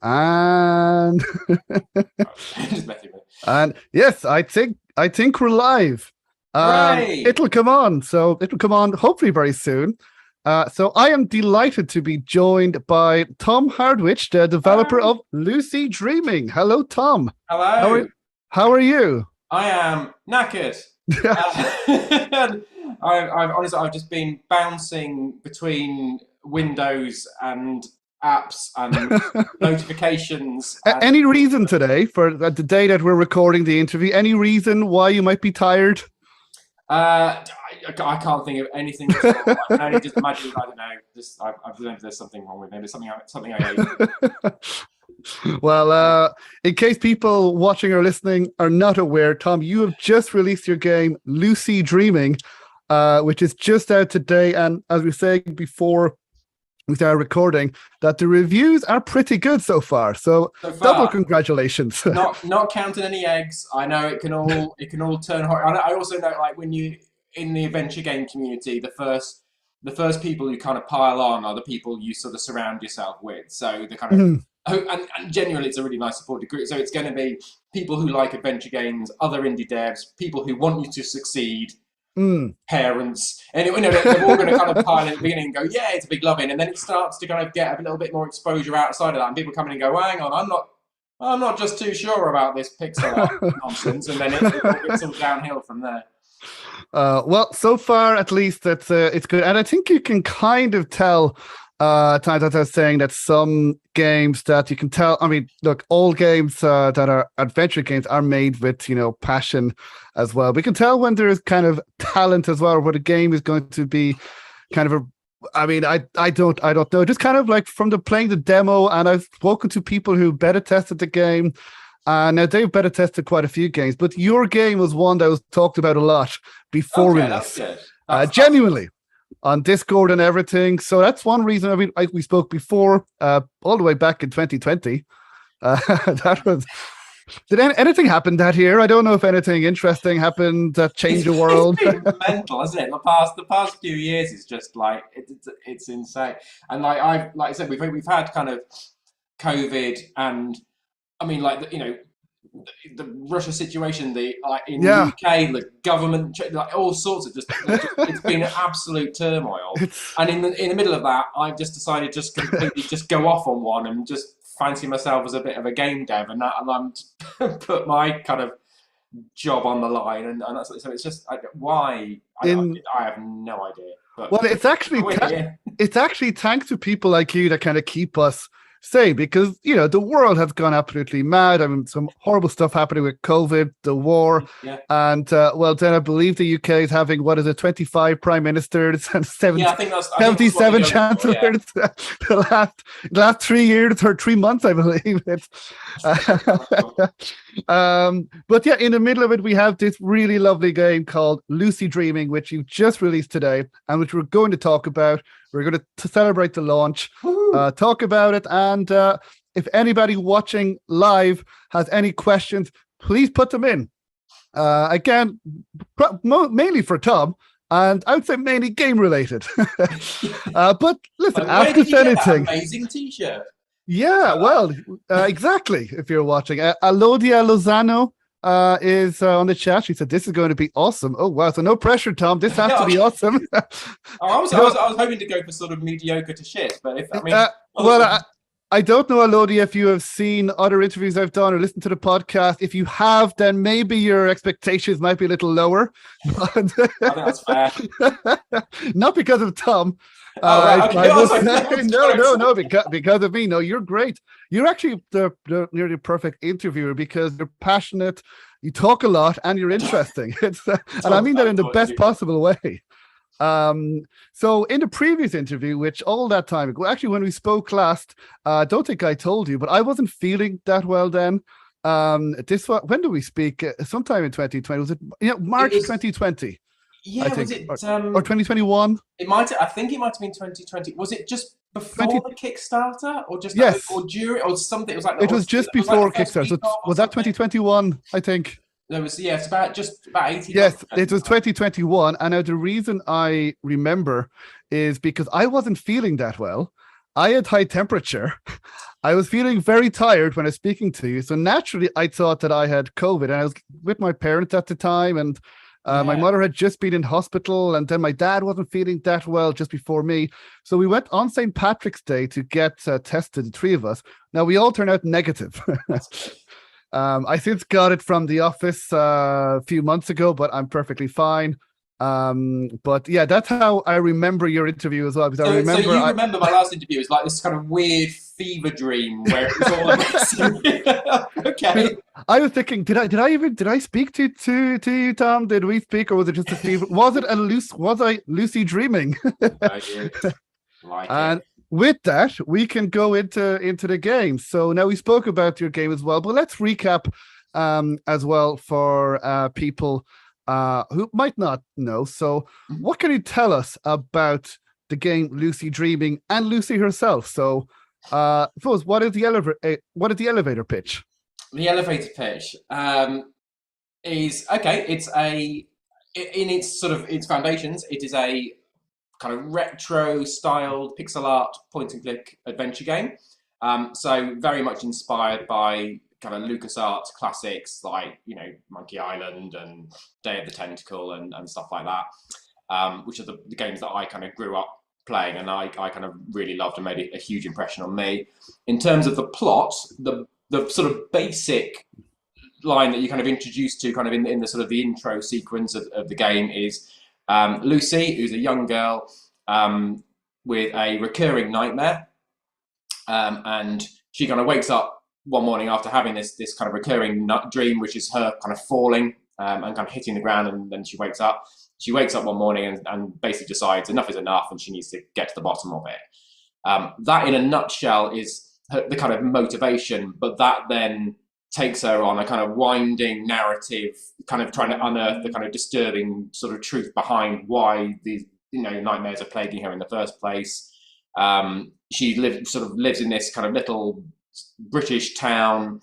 And Just messing with it. and yes, I think we're live. Hooray! It'll come on. So it'll come on hopefully very soon. So I am delighted to be joined by Tom Hardwidge, the developer Hello. of Lucy Dreaming. Hello, Tom. Hello. How are you? I am knackered. I've honestly, I've just been bouncing between windows and apps and notifications. Any reason today for the day that we're recording the interview? Any reason why you might be tired? I can't think of anything. I can only just imagine. I don't know. I believe there's something wrong with me. There's something I ate. Well, in case people watching or listening are not aware, Tom, you have just released your game Lucy Dreaming, which is just out today. And as we were saying before we started recording, that the reviews are pretty good so far. So double congratulations. Not counting any eggs. I know it can all turn hot. I also know, like, when you in the adventure game community, the first people who kind of pile on are the people you sort of surround yourself with. So the kind of and genuinely, it's a really nice supportive group. So it's going to be people who like adventure games, other indie devs, people who want you to succeed, parents, and they're all going to kind of pile in at the beginning and go, yeah, it's a big loving, and then it starts to kind of get a little bit more exposure outside of that, and people come in and go, well, hang on, I'm not just too sure about this pixel art nonsense, and then it's all downhill from there. Well, so far at least it's good, and I think you can kind of tell. Times as I was saying that some games that you can tell. I mean, look, all games that are adventure games are made with passion as well. We can tell when there is kind of talent as well, where the game is going to be kind of a. I mean, I don't know. Just kind of like from playing the demo, and I've spoken to people who beta tested the game. Now they've beta tested quite a few games, but your game was one that was talked about a lot before release. Genuinely. On Discord and everything. So that's one reason. I mean, we spoke before, all the way back in 2020. That was. Did anything happen that year? I don't know if anything interesting happened that changed the world. It's been mental, isn't it? The past few years is just like it's insane. And like I said, we've had kind of COVID, and I mean, like the Russia situation, in the UK, the government, like all sorts of it's been an absolute turmoil. And in the middle of that, I've just decided just completely just go off on one and just fancy myself as a bit of a game dev, and I'm put my kind of job on the line, and that's so it's just why I have no idea. But well, it's actually thanks to people like you that kind of keep us say, because the world has gone absolutely mad. I mean, some horrible stuff happening with COVID, the war, and well, then I believe the UK is having 25 prime ministers and 77 chancellors the last 3 years or 3 months, I believe. But yeah, in the middle of it, we have this really lovely game called Lucy Dreaming, which you just released today, and which we're going to talk about. We're going to celebrate the launch, talk about it, and if anybody watching live has any questions, please put them in. Again, mainly for Tom, and I would say mainly game related. But listen, ask us anything. That amazing T-shirt. Yeah, well, exactly. If you're watching, Alodia Lozano is on the chat. She said, "This is going to be awesome." Oh wow! So no pressure, Tom. This has to be awesome. I was hoping to go for sort of mediocre to shit, but I don't know, Alodia, if you have seen other interviews I've done or listened to the podcast. If you have, then maybe your expectations might be a little lower. But I think that's fair. Not because of Tom. No, because of me. No, you're great. You're actually the nearly perfect interviewer because you're passionate, you talk a lot, and you're interesting. And I mean that in the best possible way. So in the previous interview, which all that time ago, actually when we spoke last, I don't think I told you, but I wasn't feeling that well then. When did we speak? Sometime in 2020. Was it March 2020? Yeah, I think, was it or 2021? I think it might have been 2020. Was it just before the Kickstarter, or just or during, or something? It was like just before Kickstarter. So was that 2021? I think. There was it's about 18 Yes, it was 2021. And now the reason I remember is because I wasn't feeling that well. I had high temperature, I was feeling very tired when I was speaking to you. So naturally, I thought that I had COVID. And I was with my parents at the time. And my Yeah. mother had just been in hospital. And then my dad wasn't feeling that well just before me. So we went on St. Patrick's Day to get tested, the three of us. Now, we all turned out negative. That's good. I since got it from the office a few months ago, but I'm perfectly fine. But yeah, that's how I remember your interview as well. Because I So, remember you remember my last interview was like this kind of weird fever dream where it was all amazing. Okay. I was thinking, did I speak to you, Tom? Did we speak, or was it just a fever? Was I lucid dreaming? I like And it. with that, we can go into the game. So now we spoke about your game as well, but let's recap as well for people who might not know. So, what can you tell us about the game Lucy Dreaming and Lucy herself? So, suppose what is the elevator pitch? The elevator pitch is okay. It's in its sort of its foundations. It is a kind of retro styled pixel art point and click adventure game. So very much inspired by kind of LucasArts classics like, you know, Monkey Island and Day of the Tentacle and stuff like that, which are the games that I kind of grew up playing and I kind of really loved and made a huge impression on me. In terms of the plot, the sort of basic line that you kind of introduced to kind of in the sort of the intro sequence of the game is Lucy, who's a young girl with a recurring nightmare, and she kind of wakes up one morning after having this kind of recurring dream, which is her kind of falling and kind of hitting the ground, and then she wakes up. She wakes up one morning and basically decides enough is enough, and she needs to get to the bottom of it. That, in a nutshell, is the kind of motivation, but that then takes her on a kind of winding narrative, kind of trying to unearth the kind of disturbing sort of truth behind why these, you know, nightmares are plaguing her in the first place. She lives in this kind of little British town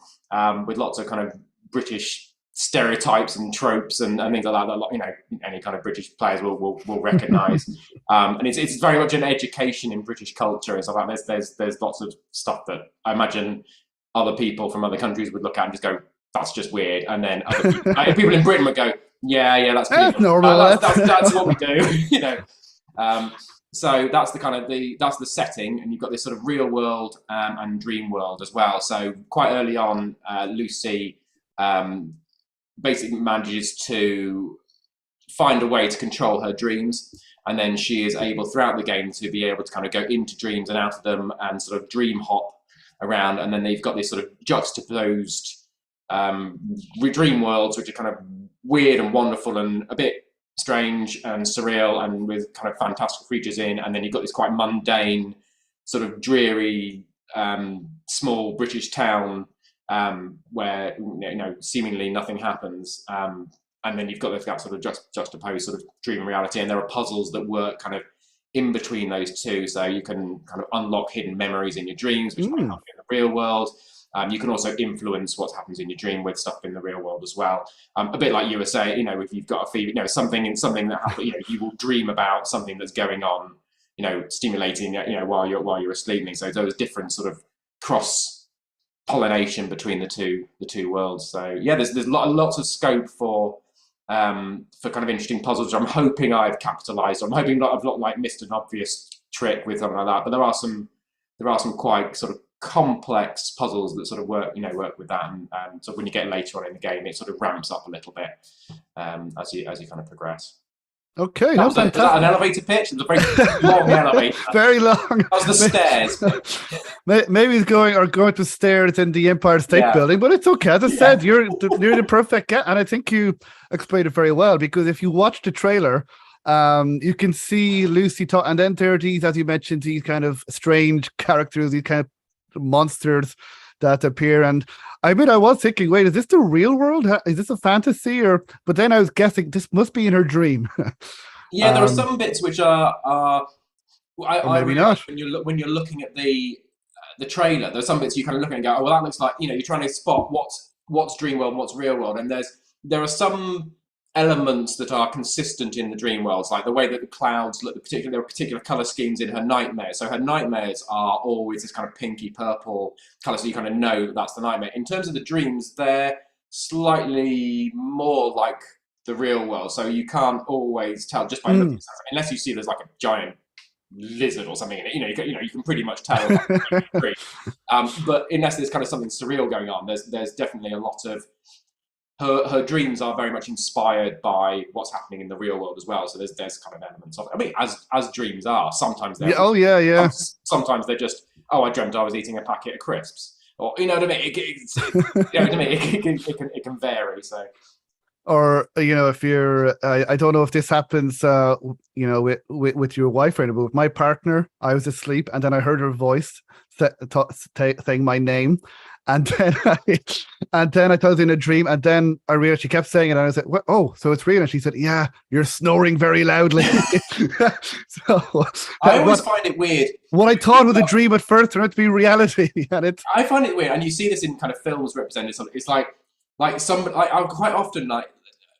with lots of kind of British stereotypes and tropes and things like that, you know, any kind of British players will recognise. And it's very much an education in British culture and stuff like that. There's lots of stuff that I imagine other people from other countries would look at and just go, that's just weird. And then other people, people in Britain would go, yeah, that's normal. That's what we do, you know. So that's the kind of that's the setting, and you've got this sort of real world and dream world as well. So quite early on, Lucy basically manages to find a way to control her dreams, and then she is able throughout the game to be able to kind of go into dreams and out of them and sort of dream hop around. And then they've got these sort of juxtaposed dream worlds, which are kind of weird and wonderful and a bit strange and surreal and with kind of fantastical creatures in. And then you've got this quite mundane, sort of dreary, small British town where, you know, seemingly nothing happens. And then you've got that sort of juxtaposed sort of dream and reality, and there are puzzles that work kind of in between those two, so you can kind of unlock hidden memories in your dreams, which might happen in the real world. You can also influence what happens in your dream with stuff in the real world as well. A bit like you were saying, you know, if you've got a fever, you know, something that happens, you know, you will dream about something that's going on, you know, stimulating, you know, while you're sleeping. So those different sort of cross pollination between the two worlds. So yeah, there's lots of scope for kind of interesting puzzles. I'm hoping I've capitalized on. I'm hoping I've not like missed an obvious trick with something like that. But there are some quite sort of complex puzzles that sort of work with that. And so when you get later on in the game, it sort of ramps up a little bit as you kind of progress. Okay, Was that an elevator pitch? It was a very long elevator. Very long. That was the stairs. Maybe he's going to stairs in the Empire State Building, but it's okay. As I said, you're the perfect guy, and I think you explained it very well, because if you watch the trailer, you can see Lucy talk, and then there are these, as you mentioned, these kind of strange characters, these kind of monsters that appear. And I mean, I was thinking, wait, is this the real world? Is this a fantasy? But then I was guessing this must be in her dream. Yeah, there are some bits which are I maybe really not. Like when you're looking at the trailer. There's some bits you kind of look at and go, oh, well, that looks like, you know, you're trying to spot what's dream world and what's real world. And there are some elements that are consistent in the dream worlds, like the way that the clouds look, there are particular color schemes in her nightmares. So her nightmares are always this kind of pinky purple color, so you kind of know that's the nightmare. In terms of the dreams, they're slightly more like the real world, so you can't always tell just by looking at something, unless you see there's like a giant lizard or something in it. You can pretty much tell. But unless there's kind of something surreal going on, there's definitely a lot of her dreams are very much inspired by what's happening in the real world as well. So there's kind of elements of it. I mean, as dreams are, sometimes they're sometimes they're just, I dreamt I was eating a packet of crisps, or you know what I mean. It can vary. So. Or if you're, I don't know if this happens, with your wife right now, but with my partner, I was asleep and then I heard her voice saying my name, and then I thought it was in a dream, and then I realized she kept saying it, and I was like, "Oh, so it's real?" And she said, "Yeah, you're snoring very loudly." So I always find it weird. What I thought was a dream at first turned out to be reality, and I find it weird, and you see this in kind of films represented. It's like I quite often, like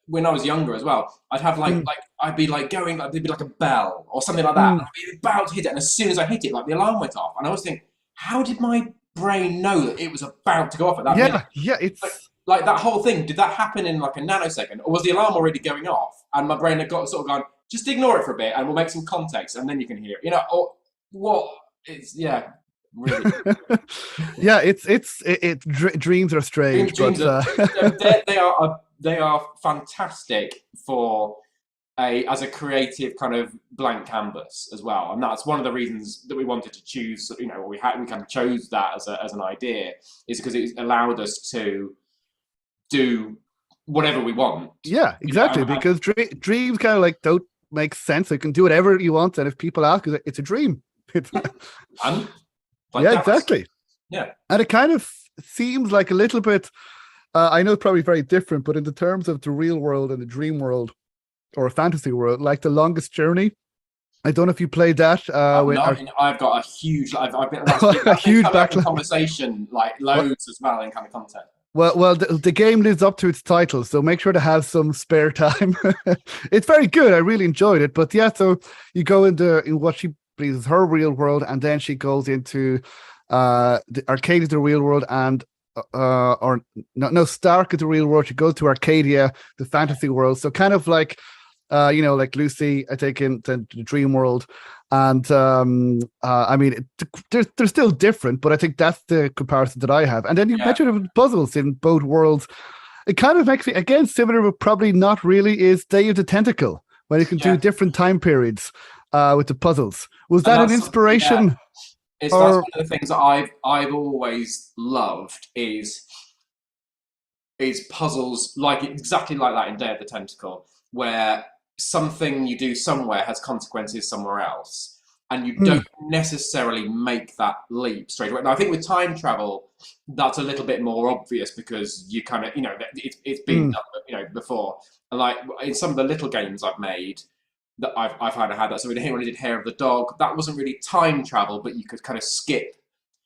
when I was younger as well, I'd have I'd be like going, like there'd be like a bell or something like that, and I'd be about to hit it, and as soon as I hit it, like the alarm went off, and I was thinking, how did my brain know that it was about to go off at that minute? Yeah, it's like that whole thing. Did that happen in like a nanosecond, or was the alarm already going off, and my brain had got sort of gone, just ignore it for a bit, and we'll make some context, and then you can hear it. Or what? It's really. Yeah, dreams are strange, dreams they are fantastic for as a creative kind of blank canvas as well, and that's one of the reasons that we wanted to choose. We kind of chose that as an idea, is because it allowed us to do whatever we want. Yeah, exactly. Because dreams kind of like don't make sense. You can do whatever you want, and if people ask, it's a dream. Exactly. Yeah, and it kind of seems like a little bit. I know it's probably very different, but in the terms of the real world and the dream world, or a fantasy world, like The Longest Journey. I don't know if you played that. I've got a huge. I've been a huge conversation, like loads as well in kind of content. Well, the game lives up to its title, so make sure to have some spare time. It's very good. I really enjoyed it. But yeah, so you go in what she believes is her real world, and then she goes into the Arcadia, the real world, and Stark is the real world. She goes to Arcadia, the fantasy world. So kind of like, like Lucy, I take in the dream world, and I mean, they're still different, but I think that's the comparison that I have. And then you mentioned puzzles in both worlds. It kind of makes me, again, similar, but probably not really, is Day of the Tentacle, where you can do different time periods with the puzzles. Was that an inspiration? Yeah. That's one of the things that I've always loved is puzzles exactly like that in Day of the Tentacle, where something you do somewhere has consequences somewhere else, and you don't necessarily make that leap straight away. Now, I think with time travel, that's a little bit more obvious because you kind of, it's been done, before. And like in some of the little games I've made, that I've kind of had that. So when I did Hair of the Dog, that wasn't really time travel, but you could kind of skip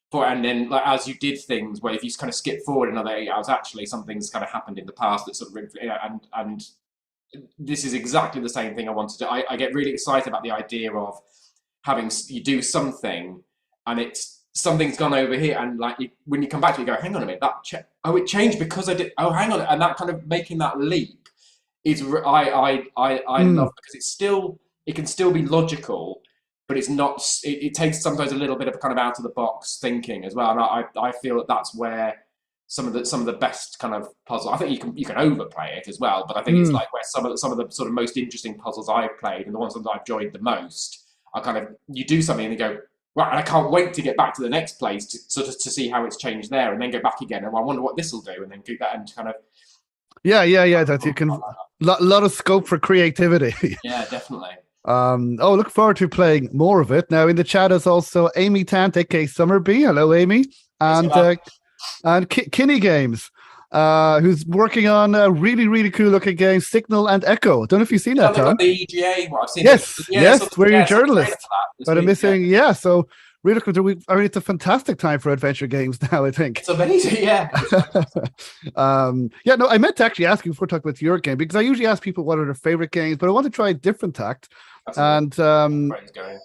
forward, and then like as you did things where if you kind of skip forward another 8 hours, actually something's kind of happened in the past that sort of, and this is exactly the same thing I wanted to. I get really excited about the idea of having you do something and something's gone over here, and like when you come back to it, you go, hang on a minute, it changed because I did. Oh, hang on, and that kind of making that leap is I love, because it can still be logical, but it's not. It takes sometimes a little bit of kind of out of the box thinking as well, and I feel that's where some of the best kind of puzzle. I think you can overplay it as well, but I think it's like where some of the sort of most interesting puzzles I've played and the ones that I've enjoyed the most are kind of, you do something and you go, right, and I can't wait to get back to the next place to see how it's changed there, and then go back again, and I wonder what this will do, and then do that and kind of. Yeah. That you can lot of scope for creativity. Yeah, definitely. Look forward to playing more of it. Now in the chat is also Amy Tant, aka Summer B. Hello, Amy, and Kinney Games, who's working on a really, really cool looking game, Signal and Echo. Don't know if you've seen that, Tom. The EGA. I've seen yes, where you're a journalist. But I'm missing, so really looking through. I mean, it's a fantastic time for adventure games now, I think. It's amazing, yeah. Yeah, no, I meant to actually ask you before talking about your game, because I usually ask people what are their favorite games, but I want to try a different tact. Absolutely.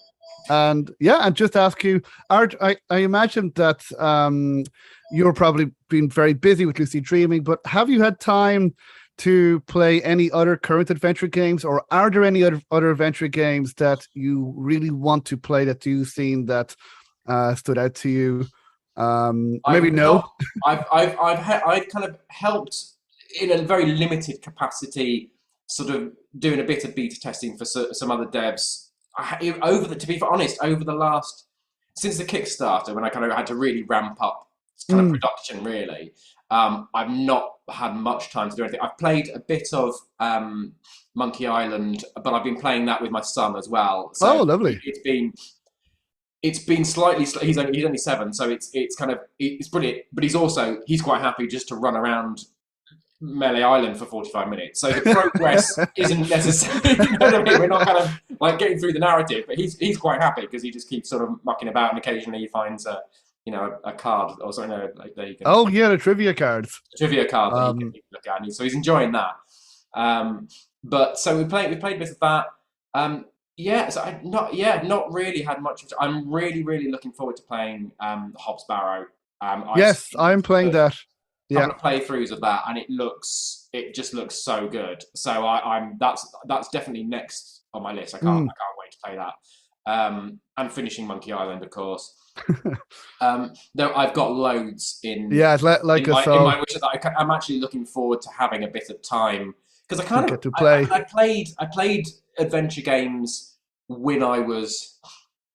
And yeah, and just ask you, Art, I imagine that you're probably been very busy with Lucid Dreaming, but have you had time to play any other current adventure games, or are there any other adventure games that you really want to play that you've seen that stood out to you? Maybe no. I've kind of helped in a very limited capacity, sort of doing a bit of beta testing for some other devs. To be honest, over the last, since the Kickstarter, when I kind of had to really ramp up kind of production, really, I've not had much time to do anything. I've played a bit of Monkey Island, but I've been playing that with my son as well. So oh, lovely. It's been slightly. He's only 7, so it's kind of it's brilliant. But he's quite happy just to run around Melee Island for 45 minutes. So the progress isn't necessarily. You know what I mean? We're not kind of like getting through the narrative, but he's quite happy because he just keeps sort of mucking about, and occasionally he finds a card or something like that. Oh yeah, the trivia cards. Trivia card that he can look at, and so he's enjoying that. But so we played a bit of that. Yeah, so not really had much. I'm really looking forward to playing Hobbs Barrow. Yes, I'm playing that. Yeah, couple of playthroughs of that, and it just looks so good. So that's definitely next on my list. I can't wait to play that. And finishing Monkey Island, of course. Though I've got loads in. Yeah, like in my wishes. I'm actually looking forward to having a bit of time, because I kind of get to play. I played adventure games when I was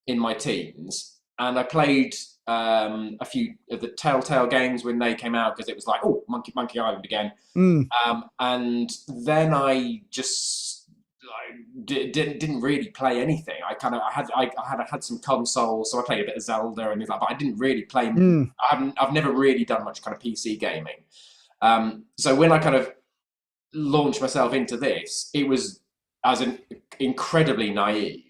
in my teens, and I played a few of the Telltale games when they came out, because it was like, oh, Monkey Island again. And then I just didn't really play anything. I had some consoles, so I played a bit of Zelda and things like that, but I didn't really play. I've never really done much kind of PC gaming. So when I kind of launched myself into this, it was as an incredibly naive.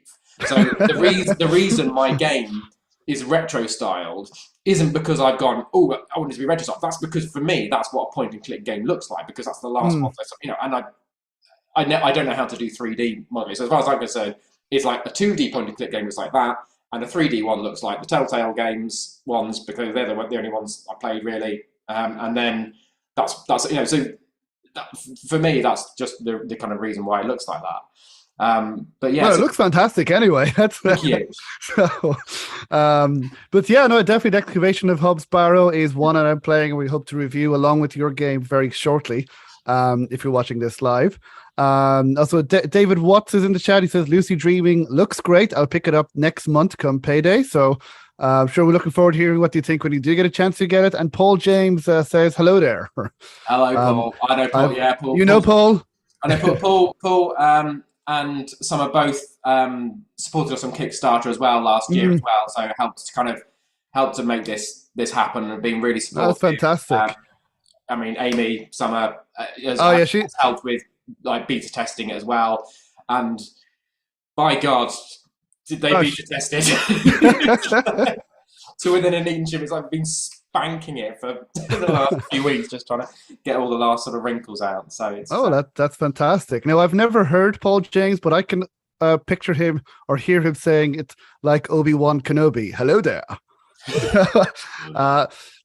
So the reason my game is retro styled isn't because I've gone, oh, I want it to be retro styled. That's because for me, that's what a point and click game looks like, because that's the last one. And I don't know how to do 3D modeling. So as far as I'm concerned, it's like a 2D point and click game looks like that, and a 3D one looks like the Telltale games ones, because they're the only ones I played really. And then that's so for me, that's just the kind of reason why it looks like that. But yeah, well, it looks fantastic anyway. That's thank you. So, but yeah, no, definitely the excavation of Hobbs Barrow is one that I'm playing, and we hope to review along with your game very shortly. If you're watching this live. Also, David Watts is in the chat. He says Lucid Dreaming looks great. I'll pick it up next month come payday. So I'm sure we're looking forward to hearing what you think when you do get a chance to get it. And Paul James says hello there. Hello, Paul. I know Paul. Yeah, Paul. You know Paul? I know Paul. And some are both supported us on Kickstarter as well last year as well. So it helped to make this happen, and being really supportive. That's fantastic. I mean, Amy Summer has helped with like beta testing as well, and by God, did they beta test it to within an inch of it? I've been spanking it for the last few weeks, just trying to get all the last sort of wrinkles out. So it's that's fantastic. Now, I've never heard Paul James, but I can picture him or hear him saying it's like Obi-Wan Kenobi. Hello there.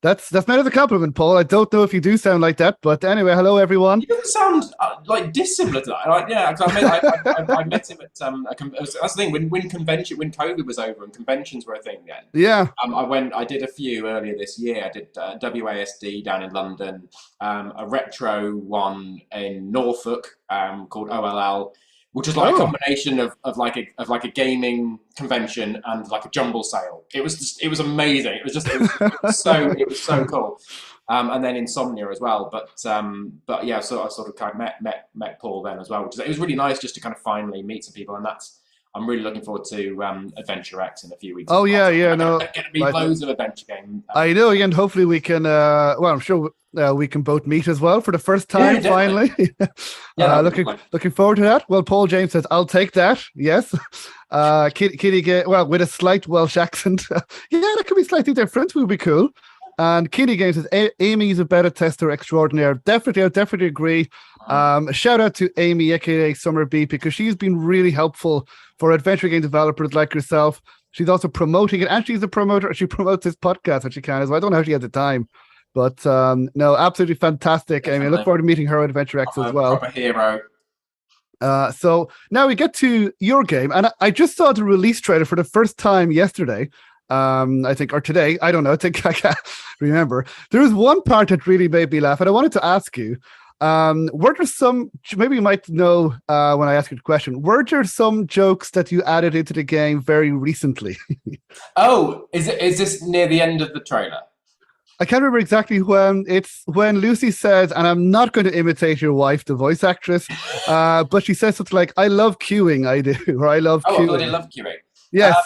That's not a compliment, Paul. I don't know if you do sound like that, but anyway, hello everyone. You don't sound like dissimilar to that. Like, yeah, I met him at that's the thing, when COVID was over and conventions were a thing then. Yeah. I did a few earlier this year. I did WASD down in London, a retro one in Norfolk called OLL, which was like a combination of like a gaming convention and like a jumble sale. It was amazing. It was so cool. And then Insomnia as well. But yeah, so I sort of kind of met Paul then as well, which it was really nice just to kind of finally meet some people. And that's, I'm really looking forward to Adventure X in a few weeks. Oh as well. yeah, So yeah, no. there's going to be Right. loads of adventure games. I know, and hopefully we can. Well, I'm sure we can both meet as well for the first Yeah, time. Finally, Yeah, that'd be looking fun. looking forward to that. Well, Paul James says, "I'll take that." Yes, Kitty, well, with a slight Welsh accent. Yeah, that could be slightly different. Would be cool. And Kitty Games says, "Amy is a better tester extraordinaire." Definitely, I definitely agree. Shout out to Amy, aka Summer Beat, because she's been really helpful for adventure game developers like yourself. She's also promoting it, and she's a promoter. She promotes this podcast when she can as well. I don't know how she has the time, but no, absolutely fantastic. Amy, I look forward to meeting her at Adventure X as well. Proper hero. So now we get to your game, and I just saw the release trailer for the first time yesterday. I think, or today, I don't know. I think I can't remember. There was one part that really made me laugh, and I wanted to ask you. Were there some, maybe you might know when I ask you the question, were there some jokes that you added into the game very recently? Oh, is this near the end of the trailer? I can't remember exactly when. It's when Lucy says, and I'm not going to imitate your wife, the voice actress, but she says something like, "I love queuing, I do," or "I love queuing." Oh, I love queuing. Yes.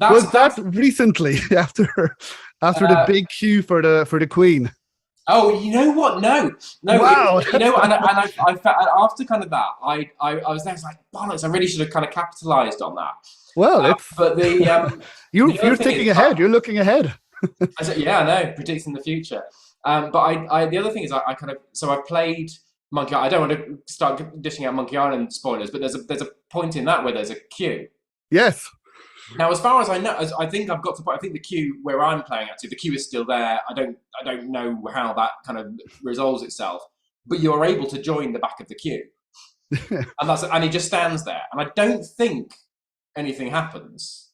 Was that recently after the big queue for the Queen? Oh, you know what? No. Wow. You know, and I felt after kind of that, I was there. I was like, bollocks! I really should have kind of capitalised on that. Well, it's but the you're thinking ahead. You're looking ahead. I said, yeah, I know, predicting the future. But I the other thing is I kind of I've played Monkey Island. I don't want to start dishing out Monkey Island spoilers, but there's a point in that where there's a queue. Yes. Now, as far as I know, I think I've got to. I think the queue where I'm playing at, the queue is still there. I don't know how that kind of resolves itself, but you're able to join the back of the queue, and he just stands there. And I don't think anything happens.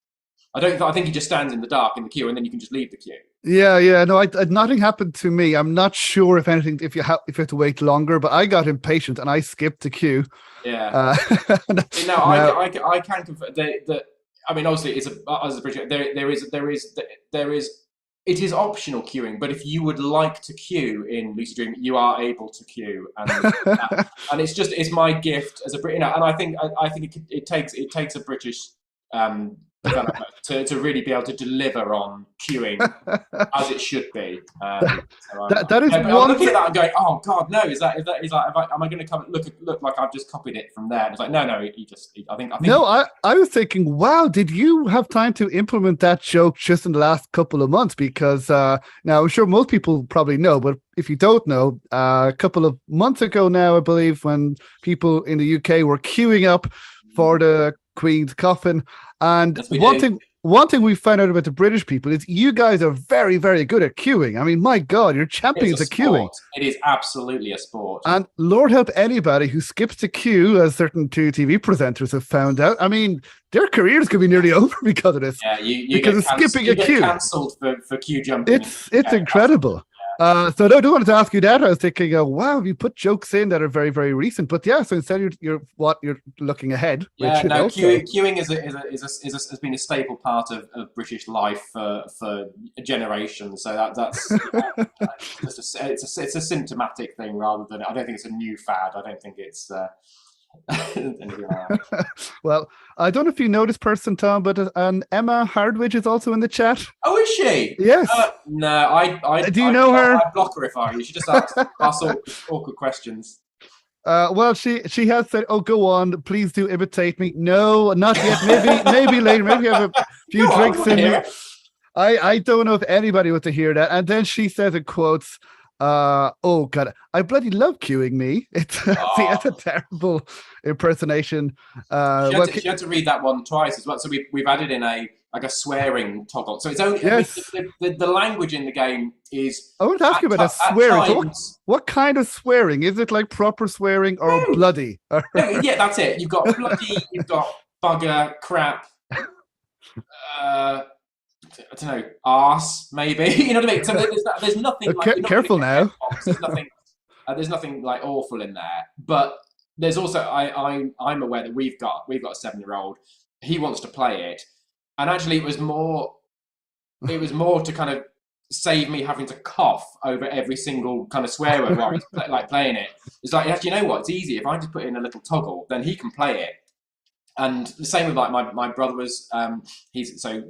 I think he just stands in the dark in the queue, and then you can just leave the queue. Yeah. No, nothing happened to me. I'm not sure if anything. If you have to wait longer, but I got impatient and I skipped the queue. Yeah. I can confirm that. I mean, obviously, it's as a British. There is. It is optional queuing, but if you would like to queue in Lucid Dream, you are able to queue, and it's my gift as a Brit. And I think it takes a British developer to really be able to deliver on queuing as it should be. That is I'm one. looking at that and going, oh God, no! Is like, am I going to come look like I've just copied it from there? And it's like, no, I think. No, I was thinking, wow, did you have time to implement that joke just in the last couple of months? Because now I'm sure most people probably know, but if you don't know, a couple of months ago now, I believe, when people in the UK were queuing up for the Queen's coffin, and one thing we found out about the British people is you guys are very, very good at queuing. I mean, my God, you're champions at queuing. It is absolutely a sport. And Lord help anybody who skips the queue, as certain two TV presenters have found out. I mean, their careers could be nearly over because of this. Yeah, you because get of skipping a queue. Cancelled for queue jumping. It's incredible. So I do want to ask you that. I was thinking, wow, you put jokes in that are very, very recent. But yeah, so instead you're looking ahead. Yeah, no, queuing has been a staple part of British life for generations. So that's it's a symptomatic thing rather than. I don't think it's a new fad. I don't think it's. Well, I don't know if you know this person, Tom, but Emma Hardwidge is also in the chat. Oh, is she? Yes. No, I do you know her? I block her if I were you. She just asks awkward questions. Well, she has said, "Oh, go on, please do imitate me." No, not yet. Maybe later. Maybe have a few drinks in you. I don't know if anybody wants to hear that. And then she says in quotes, "Oh God, I bloody love queuing me." It's that's a terrible impersonation. She had to read that one twice as well. So we've added in a swearing toggle. So it's only the language in the game is. I want to ask you about that swearing. So what kind of swearing? Is it like proper swearing or bloody? No, yeah, that's it. You've got bloody. You've got bugger, crap. I don't know, arse, maybe. You know what I mean? So there's nothing. Like, careful now. There's nothing like awful in there. But there's also I'm aware that we've got a 7-year-old. He wants to play it, and actually it was more to kind of save me having to cough over every single kind of swear word while he's playing it. It's like, actually, you know what? It's easy if I just put in a little toggle, then he can play it. And the same with like my brother was he's so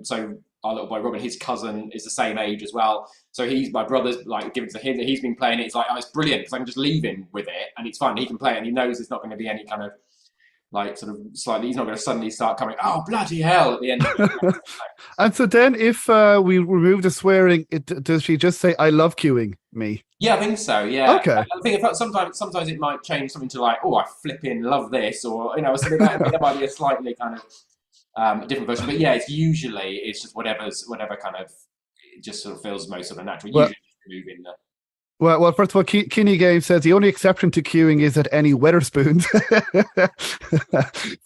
our little boy Robin, his cousin is the same age as well. So my brother's like giving to him that he's been playing it. It's like, oh, it's brilliant because I can just leave him with it and it's fun. He can play it and he knows there's not going to be any kind of like sort of slightly. He's not going to suddenly start coming, oh bloody hell, at the end of it. And so then, if we remove the swearing, does she just say "I love queuing me"? Yeah, I think so. Yeah, Okay. I think sometimes it might change something to like, oh, I flipping love this, or you know, something that might be a slightly kind of a different version. But yeah, it's just whatever kind of it just sort of feels most sort of natural. Well, usually just removing the. Well, first of all, Kinney Game says the only exception to queuing is at any Weatherspoons.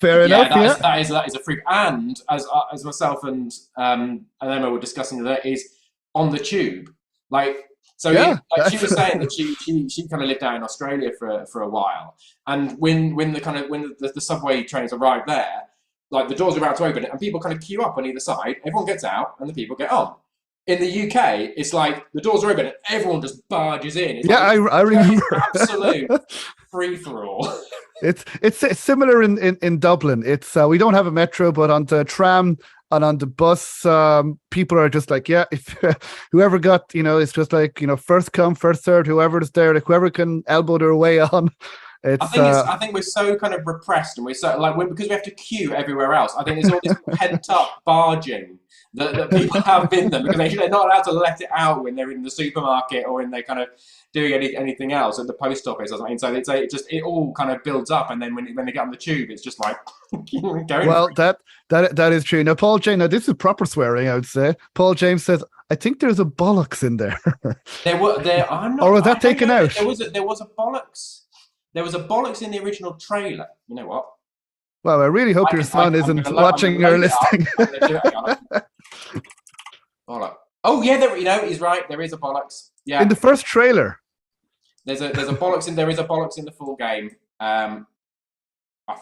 Fair enough. That is a freak. And as myself and Emma were discussing that is on the tube. Like so, Yeah, she was saying that she kind of lived out in Australia for a while, and when the subway trains arrive there, like the doors are about to open, and people kind of queue up on either side. Everyone gets out, and the people get on. In the UK, it's like the doors are open and everyone just barges in. It's I remember. Absolute free for all. It's similar in Dublin. It's we don't have a metro, but on the tram and on the bus, people are just like, yeah, if whoever got, it's just like, first come, first served. Whoever's there, like whoever can elbow their way on. I think we're so kind of repressed, and we're so like because we have to queue everywhere else. I think there's all this pent up barging that people have in them because they're not allowed to let it out when they're in the supermarket or when they're kind of doing anything else at the post office or something. So it all kind of builds up, and then when they get on the tube, it's just like going. Well, that is true. Now, Paul James. Now, this is proper swearing, I would say. Paul James says, "I think there's a bollocks in there." I'm not. Or was that taken out? There was a bollocks. There was a bollocks in the original trailer. You know what? Well, I really hope your son isn't watching or listening. Bollocks. Oh yeah, he's right. There is a bollocks. Yeah. In the first trailer. There's a bollocks in. There is a bollocks in the full game. I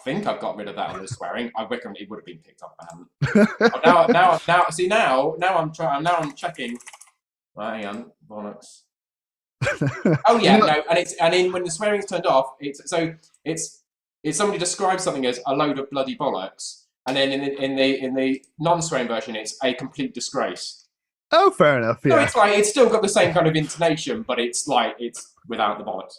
think I've got rid of that on the swearing. I reckon it would have been picked up. I haven't. Now I'm checking. Right, hang on, bollocks. Oh yeah, no, and when the swearing's turned off, it's somebody describes something as a load of bloody bollocks, and then in the non-swearing version, it's a complete disgrace. Oh, fair enough. Yeah, so it's like it's still got the same kind of intonation, but it's without the bollocks.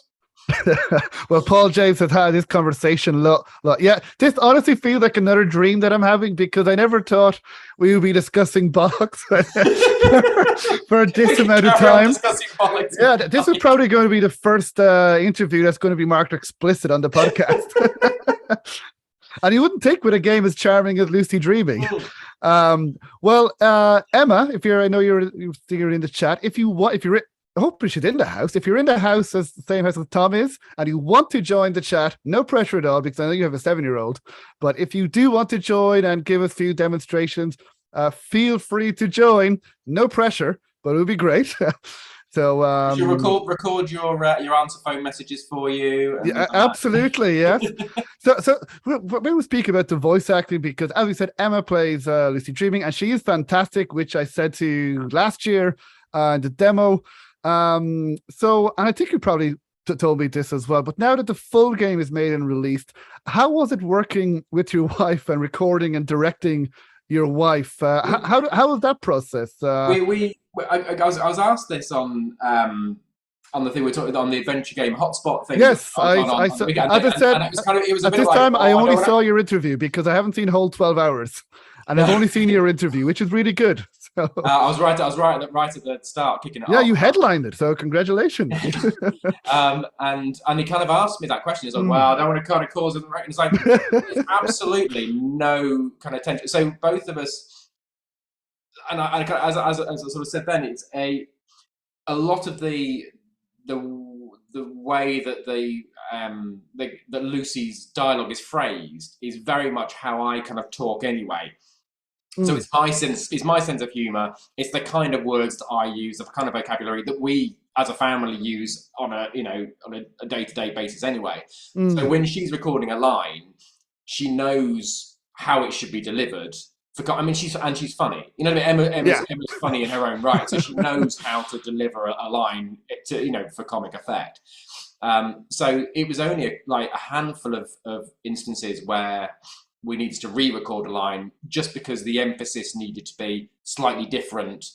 Well, Paul James has had this conversation. Look, yeah, this honestly feels like another dream that I'm having because I never thought we would be discussing bollocks for this amount of time. Yeah, this is probably going to be the first interview that's going to be marked explicit on the podcast. And you wouldn't think with a game as charming as Lucy Dreaming. Well, Emma, I know you're in the chat. If you're hopefully she's in the house. If you're in the house, as the same house as Tom is, and you want to join the chat, no pressure at all, because I know you have a 7-year-old. But if you do want to join and give us a few demonstrations, feel free to join. No pressure, but it would be great. So should record your answer phone messages for you. Yeah, absolutely, yes. So we will speak about the voice acting because, as we said, Emma plays Lucy Dreaming, and she is fantastic, which I said to you last year in the demo. And I think you probably told me this as well, but now that the full game is made and released, how was it working with your wife and recording and directing your wife? How was that process? I was asked this on the thing we're talking on the adventure game hotspot thing. Yes, I said at this time I only saw your interview because I haven't seen whole 12 hours, and I've only seen your interview, which is really good. So. I was right at the start, kicking it off. Yeah, you headlined it, so congratulations. And he kind of asked me that question. He's like, "Well, I don't want to kind of cause it." It's like there's absolutely no kind of tension. So both of us, and I kind of, as I sort of said then, it's a lot of the way that that Lucy's dialogue is phrased is very much how I kind of talk anyway. So it's my sense of humor. It's the kind of words that I use, the kind of vocabulary that we as a family use on a day-to-day basis anyway. So when she's recording a line, she knows how it should be delivered. She's funny. You know what I mean? Emma's funny in her own right, so she knows how to deliver a line for comic effect. So it was only a handful of instances where we needed to re-record a line just because the emphasis needed to be slightly different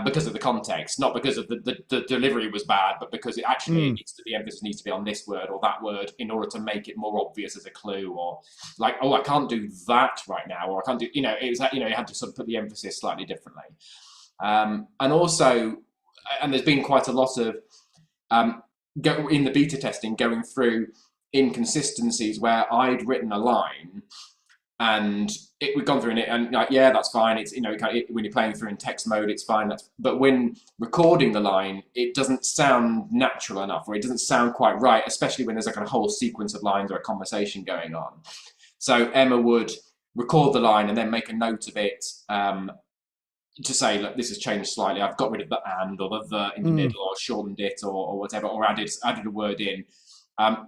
because of the context, not because of the delivery was bad, but because it actually the emphasis needs to be on this word or that word in order to make it more obvious as a clue, or like, oh, I can't do that right now, or I can't do, it was that, you had to sort of put the emphasis slightly differently. And also, and there's been quite a lot of, in the beta testing, going through inconsistencies where I'd written a line and we'd gone through it and like, yeah, that's fine. It's, when you're playing through in text mode, it's fine. But when recording the line, it doesn't sound natural enough, or it doesn't sound quite right, especially when there's like a whole sequence of lines or a conversation going on. So Emma would record the line and then make a note of it to say, look, this has changed slightly. I've got rid of the and or the in the middle, or shortened it, or whatever, or added a word in.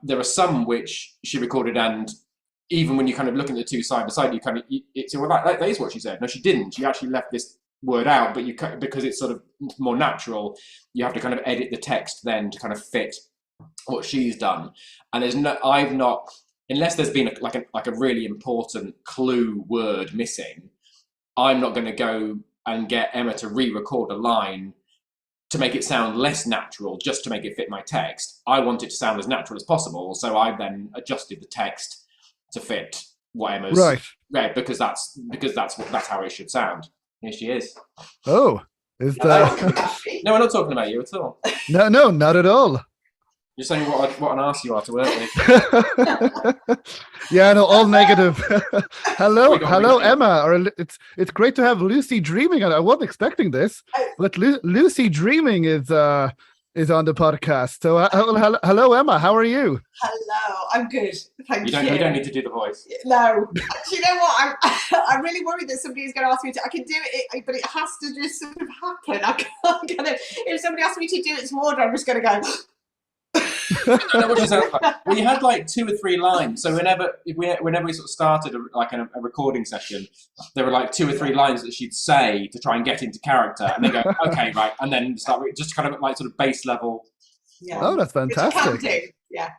There are some which she recorded, and even when you kind of look at the two side by side, it's well, that is what she said. No, she didn't. She actually left this word out, but because it's sort of more natural, you have to kind of edit the text then to kind of fit what she's done. And I've not, unless there's been a really important clue word missing, I'm not going to go and get Emma to re-record a line to make it sound less natural, just to make it fit my text. I want it to sound as natural as possible, so I then adjusted the text to fit what Emma's read, because that's how it should sound. Here she is. Oh, is that? No, we're not talking about you at all. No, not at all. You're saying what an arse you are to work with. Yeah, no, all negative. hello, Emma. Or it's great to have Lucy Dreaming. I wasn't expecting this, but Lucy Dreaming is on the podcast. So hello, Emma. How are you? Hello, I'm good. Thank you. You don't need to do the voice. No. Do you know what? I'm really worried that somebody is going to ask me to. I can do it, but it has to just sort of happen. I can't get it. If somebody asks me to do it some more, I'm just going to go. Well, you had like 2 or 3 lines. So whenever we sort of started a recording session, there were like 2 or 3 lines that she'd say to try and get into character, and then go, okay, right, and then start just kind of like sort of base level. Yeah. Oh, that's fantastic. Yeah.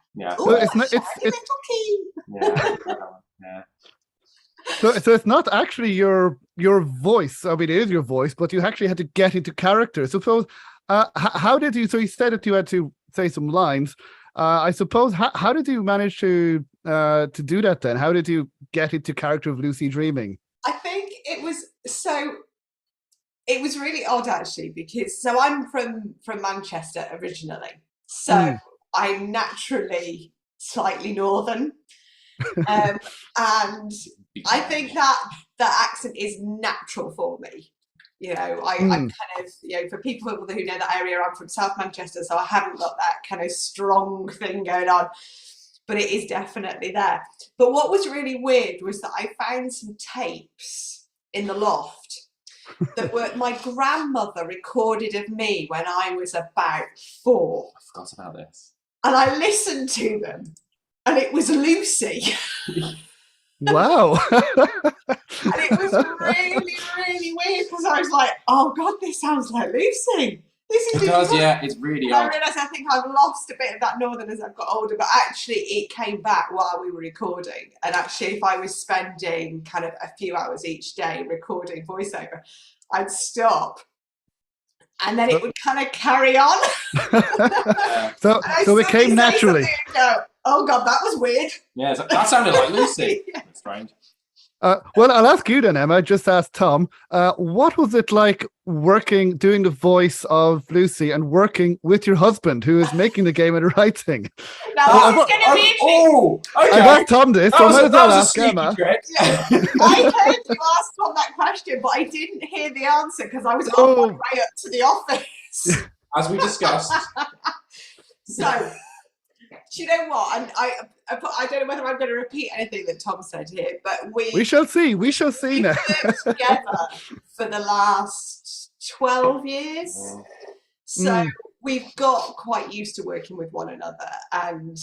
So So it's not actually your voice. I mean, it is your voice, but you actually had to get into character. Suppose, how did you? So you said that you had to say some lines. I suppose. How did you manage to do that then? How did you get into character of Lucy Dreaming? I think it was really odd actually, because I'm from Manchester originally, so I'm naturally slightly northern, and I think that accent is natural for me. I'm kind of, for people who know that area, I'm from South Manchester, so I haven't got that kind of strong thing going on, but it is definitely there. But what was really weird was that I found some tapes in the loft that were my grandmother recorded of me when I was about 4. I forgot about this. And I listened to them, and it was Lucy. Wow. And it was really, really weird, because I was like, oh God, this sounds like Lucy. It does, yeah, it's really odd. I realised I think I've lost a bit of that northern as I've got older, but actually it came back while we were recording. And actually, if I was spending kind of a few hours each day recording voiceover, I'd stop. And then it would kind of carry on. So it came naturally. Go, oh God, that was weird. Yeah, that sounded like Lucy. Yeah. That's strange. Well, I'll ask you then, Emma. Just ask Tom. What was it like doing the voice of Lucy and working with your husband, who is making the game and writing? Now, this is going to be interesting. Okay. I've asked Tom this, so I might as well ask Emma. I heard you ask Tom that question, but I didn't hear the answer because I was on my way up to the office. As we discussed. So, do you know what? And I don't know whether I'm going to repeat anything that Tom said here, but we shall see. We shall see now. Worked together for the last 12 years, so we've got quite used to working with one another, and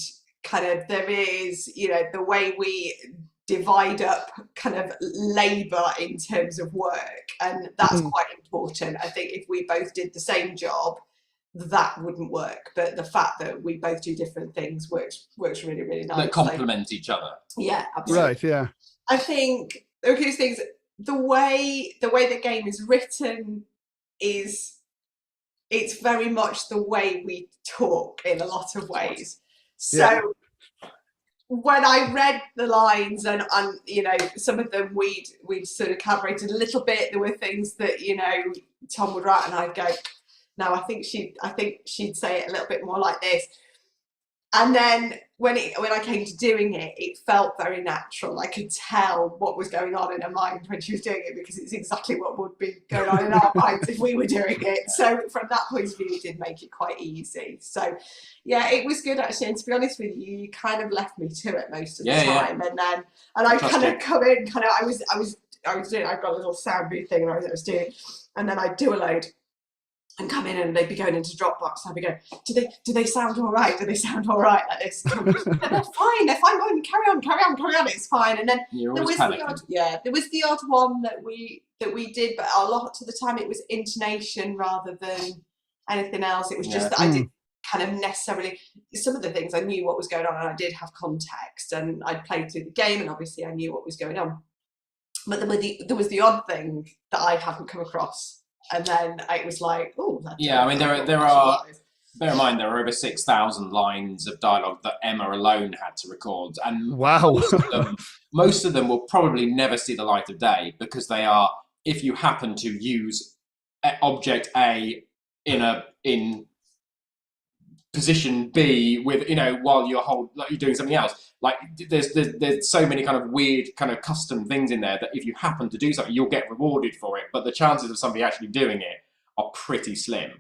kind of there is, the way we divide up kind of labour in terms of work, and that's quite important. I think if we both did the same job, that wouldn't work, but the fact that we both do different things works really, really nice. That complement each other. Yeah, absolutely. Right, yeah. I think there are these things. The way the game is written it's very much the way we talk in a lot of ways. So when I read the lines and some of them we'd sort of calibrated a little bit. There were things that Tom would write and I'd go, no, I think she'd say it a little bit more like this. And then when I came to doing it, it felt very natural. I could tell what was going on in her mind when she was doing it, because it's exactly what would be going on in our minds if we were doing it. So from that point of view, it did make it quite easy. So yeah, it was good actually. And to be honest with you, you kind of left me to it most of the time. And I kind of come in, I was doing. I've got a little sound booth thing, and I was doing, and then I'd do a load. And come in and they'd be going into Dropbox. I'd be going, do they sound all right? Do they sound all right like this? They're fine. They're fine. Go on, carry on. It's fine. And then there was the odd one that we did, but a lot of the time it was intonation rather than anything else. It was just that I didn't kind of necessarily. Some of the things I knew what was going on, and I did have context, and I'd played through the game, and obviously I knew what was going on. But there was the odd thing that I hadn't come across. And then it was like, oh, yeah. I mean, there are. Bear in mind, there are over 6,000 lines of dialogue that Emma alone had to record, and wow, most of them will probably never see the light of day, because they are. If you happen to use object A in position B with while you're doing something else, like there's so many kind of weird kind of custom things in there that if you happen to do something, you'll get rewarded for it, but the chances of somebody actually doing it are pretty slim.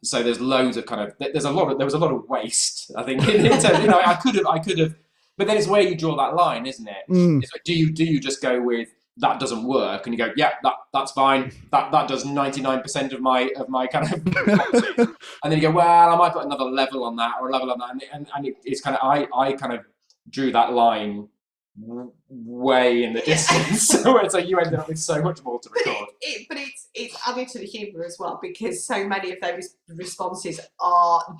So there's loads of kind of there was a lot of waste, I think, in terms, I could have, but then it's where you draw that line, isn't it? It's like, do you just go with that doesn't work, and you go, yeah, that's fine. That does 99% of my kind of boxes. And then you go, well, I might put another level on that or a level on that, and it's kind of I kind of drew that line way in the distance, so you ended up with so much more to record. But it's added to the humour as well, because so many of those responses are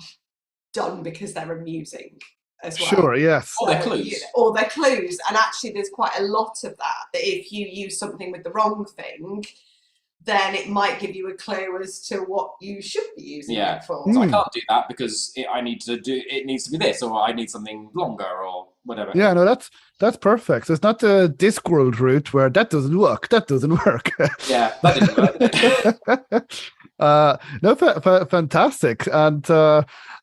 done because they're amusing as well. Sure, yes. Or they're clues. Or they're clues. And actually there's quite a lot of that if you use something with the wrong thing, then it might give you a clue as to what you should be using it for. So I can't do that because it needs to be this, or I need something longer, or whatever. Yeah, no, that's perfect. So it's not the Discworld route where that doesn't work. Yeah, that didn't work. Fantastic.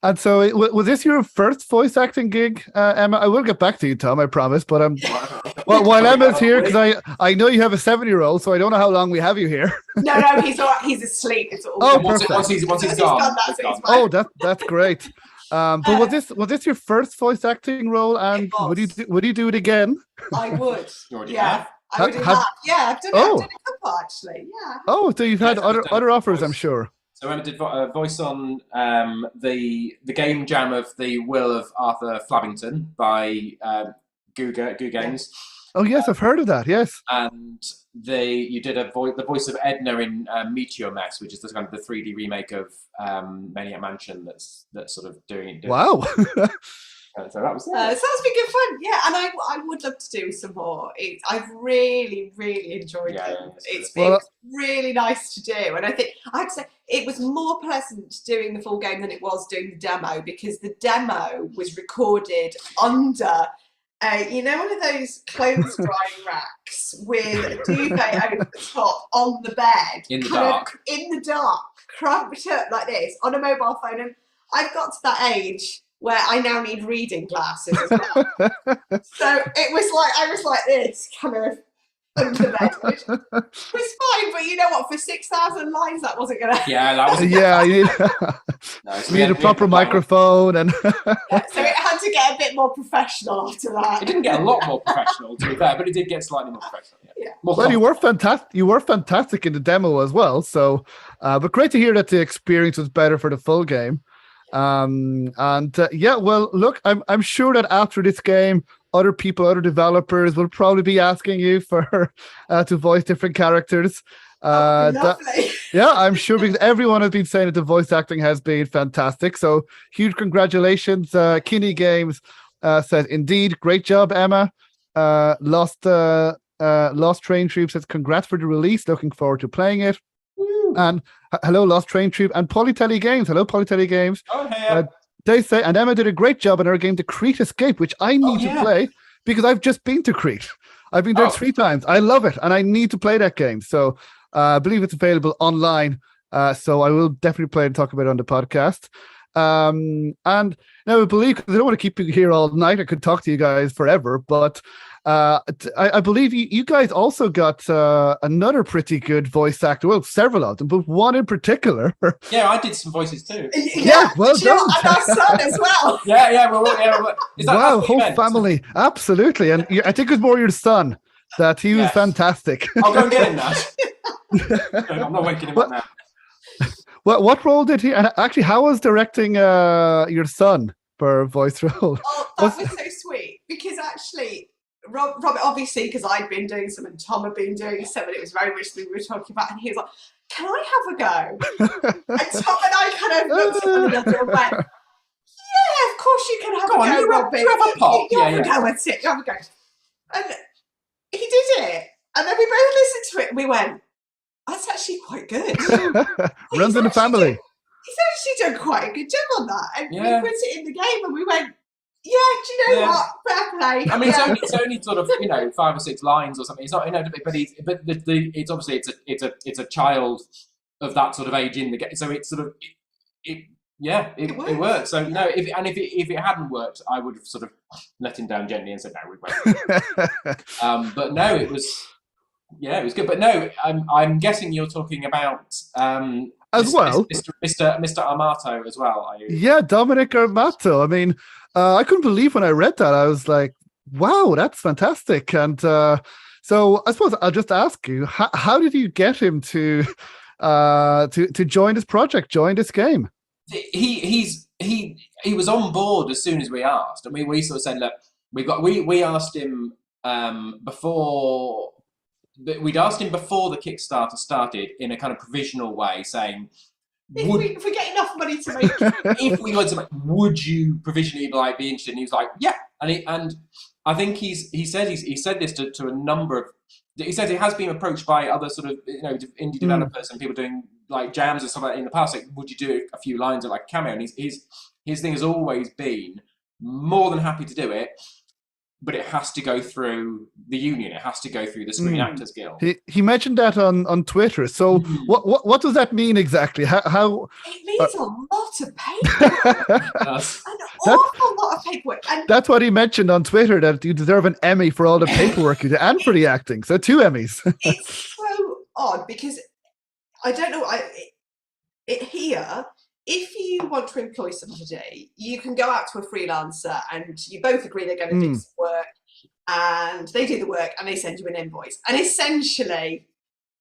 And so was this your first voice acting gig, Emma? I will get back to you, Tom, I promise. But while Emma's here, because I know you have a 7-year-old, so I don't know how long we have you here. No, he's all right. He's asleep. It's all perfect. Once he's gone. Oh, that's great. But was this your first voice acting role? And would you do it again? I would. You already have? I would have. Yeah, I've done it. I've done a couple actually. Yeah. Oh, so you've had other offers, I'm sure. So Emma did voice on the game jam of The Will of Arthur Flavington by Goo Games. Oh yes, I've heard of that. Yes. And you did the voice of Edna in Meteor Mess, which is the kind of the 3D remake of Maniac Mansion that's sort of doing. Wow. So that was it. So that's been good fun, yeah. And I would love to do some more. I've really, really enjoyed it. It's been really nice to do, and I think I'd say it was more pleasant doing the full game than it was doing the demo, because the demo was recorded under. One of those clothes drying racks with a duvet over the top on the bed, in the dark, cramped up like this on a mobile phone, and I've got to that age where I now need reading glasses as well. So it was like I was like this, kind of under the bed, which was fine. But you know what? For 6,000 lines, that wasn't gonna. Yeah, that was. Yeah, you need a proper microphone, and so it had to get a bit more professional after that. It didn't get a lot more professional, to be fair, but it did get slightly more professional. Yeah. Well, you were fantastic. You were fantastic in the demo as well. So, but great to hear that the experience was better for the full game. Well, look, I'm sure that after this game, other developers will probably be asking you for to voice different characters. Lovely. I'm sure, because everyone has been saying that the voice acting has been fantastic. So huge congratulations. Kinney Games says, indeed, great job, Emma. Lost Train Troop says, congrats for the release. Looking forward to playing it. Woo. And hello, Lost Train Troop and Polytelly Games. Hello, Polytelly Games. Oh, hey. They say, and Emma did a great job in her game, The Crete Escape, which I need to play because I've just been to Crete. I've been there 3 times. I love it, and I need to play that game. So I believe it's available online. So I will definitely play and talk about it on the podcast. And now I believe, because I don't want to keep you here all night, I could talk to you guys forever, but I believe you guys also got another pretty good voice actor. Well, several of them, but one in particular. Yeah, I did some voices too. Yeah, well done. And our son as well. Wow, whole family. Absolutely. And I think it was more your son, that he was fantastic. I'll go and get him now. I'm not waking him up now. What role did he? And actually, how was directing your son for a voice role? Oh, that was so sweet, because actually, Robert, obviously, because I'd been doing some and Tom had been doing some, and it was very much we were talking about, and he was like, "Can I have a go?" And Tom and I kind of looked at one another and went, "Yeah, of course you can have a go, Robert. You have a pop. You have a go at it. You have a go." And he did it, and then we both listened to it, and we went, "That's actually quite good." Runs in the family. He's actually done quite a good job on that. And we put it in the game and we went, yeah, do you know what? Fair play. I mean, it's only sort of 5 or 6 lines or something. It's not, but it's obviously it's a child of that sort of age in the game. So it's sort of it works. So no, if it hadn't worked, I would have sort of let him down gently and said no, we won't. But no, it was. Yeah, it was good. But no, I'm guessing you're talking about Mr. Amato as well, are you? Yeah, Dominic Amato. I mean, I couldn't believe when I read that. I was like, wow, that's fantastic. And so I suppose I'll just ask you, how did you get him to join this project, join this game? He was on board as soon as we asked. I mean, we sort of said, look, we asked him before. We'd asked him before the Kickstarter started in a kind of provisional way, saying, if we get enough money to make it, if we were to make, would you provisionally be interested? And he was like, yeah. And I think he said this to a number of. He said he has been approached by other sort of indie developers and people doing like jams and stuff like that in the past. Like, would you do a few lines of like a cameo? And his thing has always been more than happy to do it. But it has to go through the union. It has to go through the Screen Actors Guild. He mentioned that on Twitter. So what does that mean exactly? How it means a lot of paperwork. An awful lot of paperwork. And that's what he mentioned on Twitter, that you deserve an Emmy for all the paperwork you did and for the acting. So 2 Emmys. It's so odd because I don't know. Here. If you want to employ somebody, you can go out to a freelancer and you both agree they're going to do some work, and they do the work and they send you an invoice. And essentially,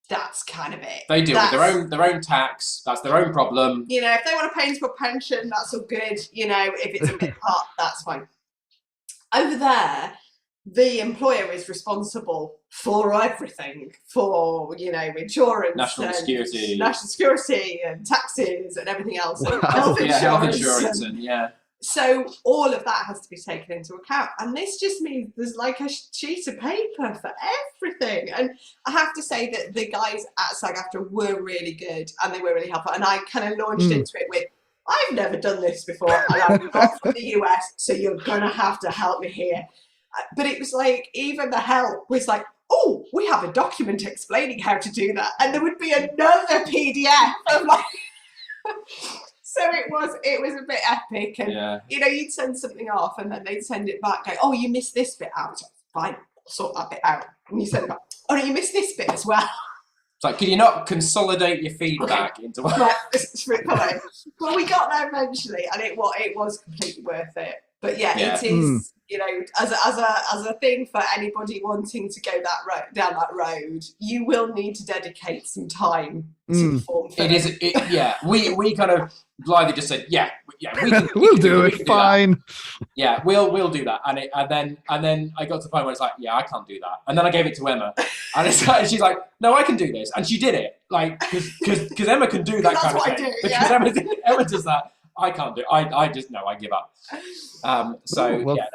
that's kind of it. They deal with their own tax. That's their own problem. If they want to pay into a pension, that's all good. If it's a bit part, that's fine. Over there, the employer is responsible for everything, for insurance, national security, and taxes, and everything else. Wow. Health insurance, and So all of that has to be taken into account, and this just means there's like a sheet of paper for everything. And I have to say that the guys at SAG-AFTRA were really good, and they were really helpful. And I kind of launched into it with, I've never done this before, and I'm not from the US, so you're gonna have to help me here. But it was like, even the help was like, oh, we have a document explaining how to do that. And there would be another PDF of like, so it was a bit epic. And, you'd send something off and then they'd send it back, going, oh, you missed this bit out. Fine, I'll sort that bit out. And you send it back, oh, no, you missed this bit as well. It's like, can you not consolidate your feedback into one? Right, well, we got there eventually, and it was completely worth it. But it is, as a thing for anybody wanting to go down that road, you will need to dedicate some time to perform. It is, we kind of blithely just said, we'll do it. Fine. Yeah, we'll do that. And then I got to the point where it's like, I can't do that. And then I gave it to Emma, and she's like, no, I can do this, and she did it, like because Emma can do that kind of thing. Because Emma does that. I can't do it. I just no, I give up.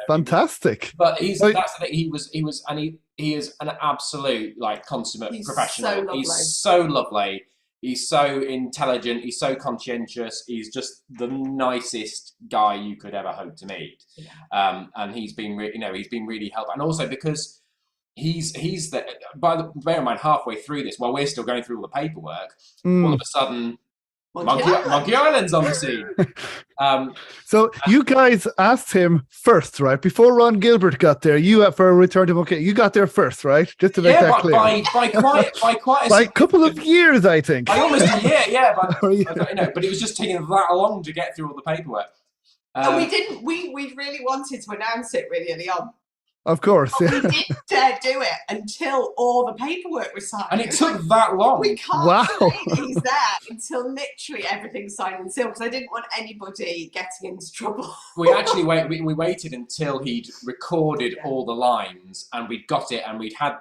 Fantastic. But that's the thing. He is an absolute like consummate professional. He's so lovely. He's so intelligent. He's so conscientious. He's just the nicest guy you could ever hope to meet. Yeah. And he's been really helpful. And also because bear in mind, halfway through this, while we're still going through all the paperwork, all of a sudden, Monkey Island's on the scene. So you guys asked him first, right? Before Ron Gilbert got there, for a Return to Monkey, you got there first, right? Just to make that clear. By a couple of years, I think. By almost a year, yeah. But but it was just taking that long to get through all the paperwork. And we didn't. We really wanted to announce it really early on. Of course, but we didn't dare do it until all the paperwork was signed. And it took that long. We can't say he's there until literally everything's signed and sealed, because I didn't want anybody getting into trouble. We actually we waited until he'd recorded all the lines, and we'd got it, and we'd had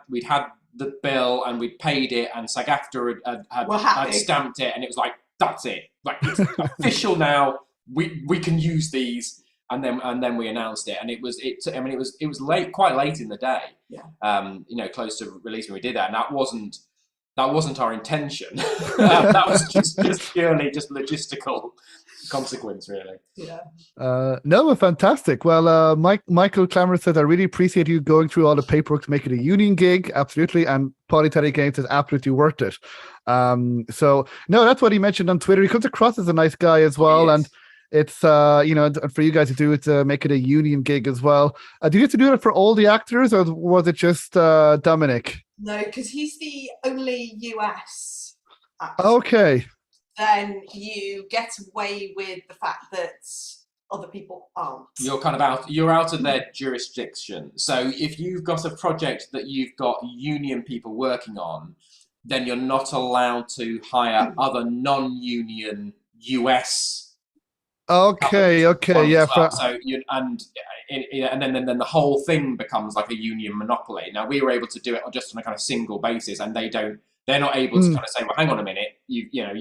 the bill, and we'd paid it, and SAG-AFTRA had stamped it, and it was like, that's it. Like, it's official now. We can use these. And then we announced it, and it was late, quite late in the day. Yeah. Close to release when we did that, and that wasn't our intention. That was just purely just logistical consequence, really. Yeah. No, fantastic. Well, Michael Clammer says, I really appreciate you going through all the paperwork to make it a union gig. Absolutely. And Polytechnic Games is absolutely worth it. So no, that's what he mentioned on Twitter. He comes across as a nice guy as well, and it's for you guys to do it to make it a union gig as well. Do you have to do it for all the actors, or was it just Dominic? No, because he's the only US actor. Okay. Then you get away with the fact that other people aren't. You're out of their jurisdiction. So if you've got a project that you've got union people working on, then you're not allowed to hire other non-union US. Okay, yeah. Well. So and then the whole thing becomes like a union monopoly. Now we were able to do it just on a kind of single basis, and they're not able to kind of say, well, hang on a minute, you're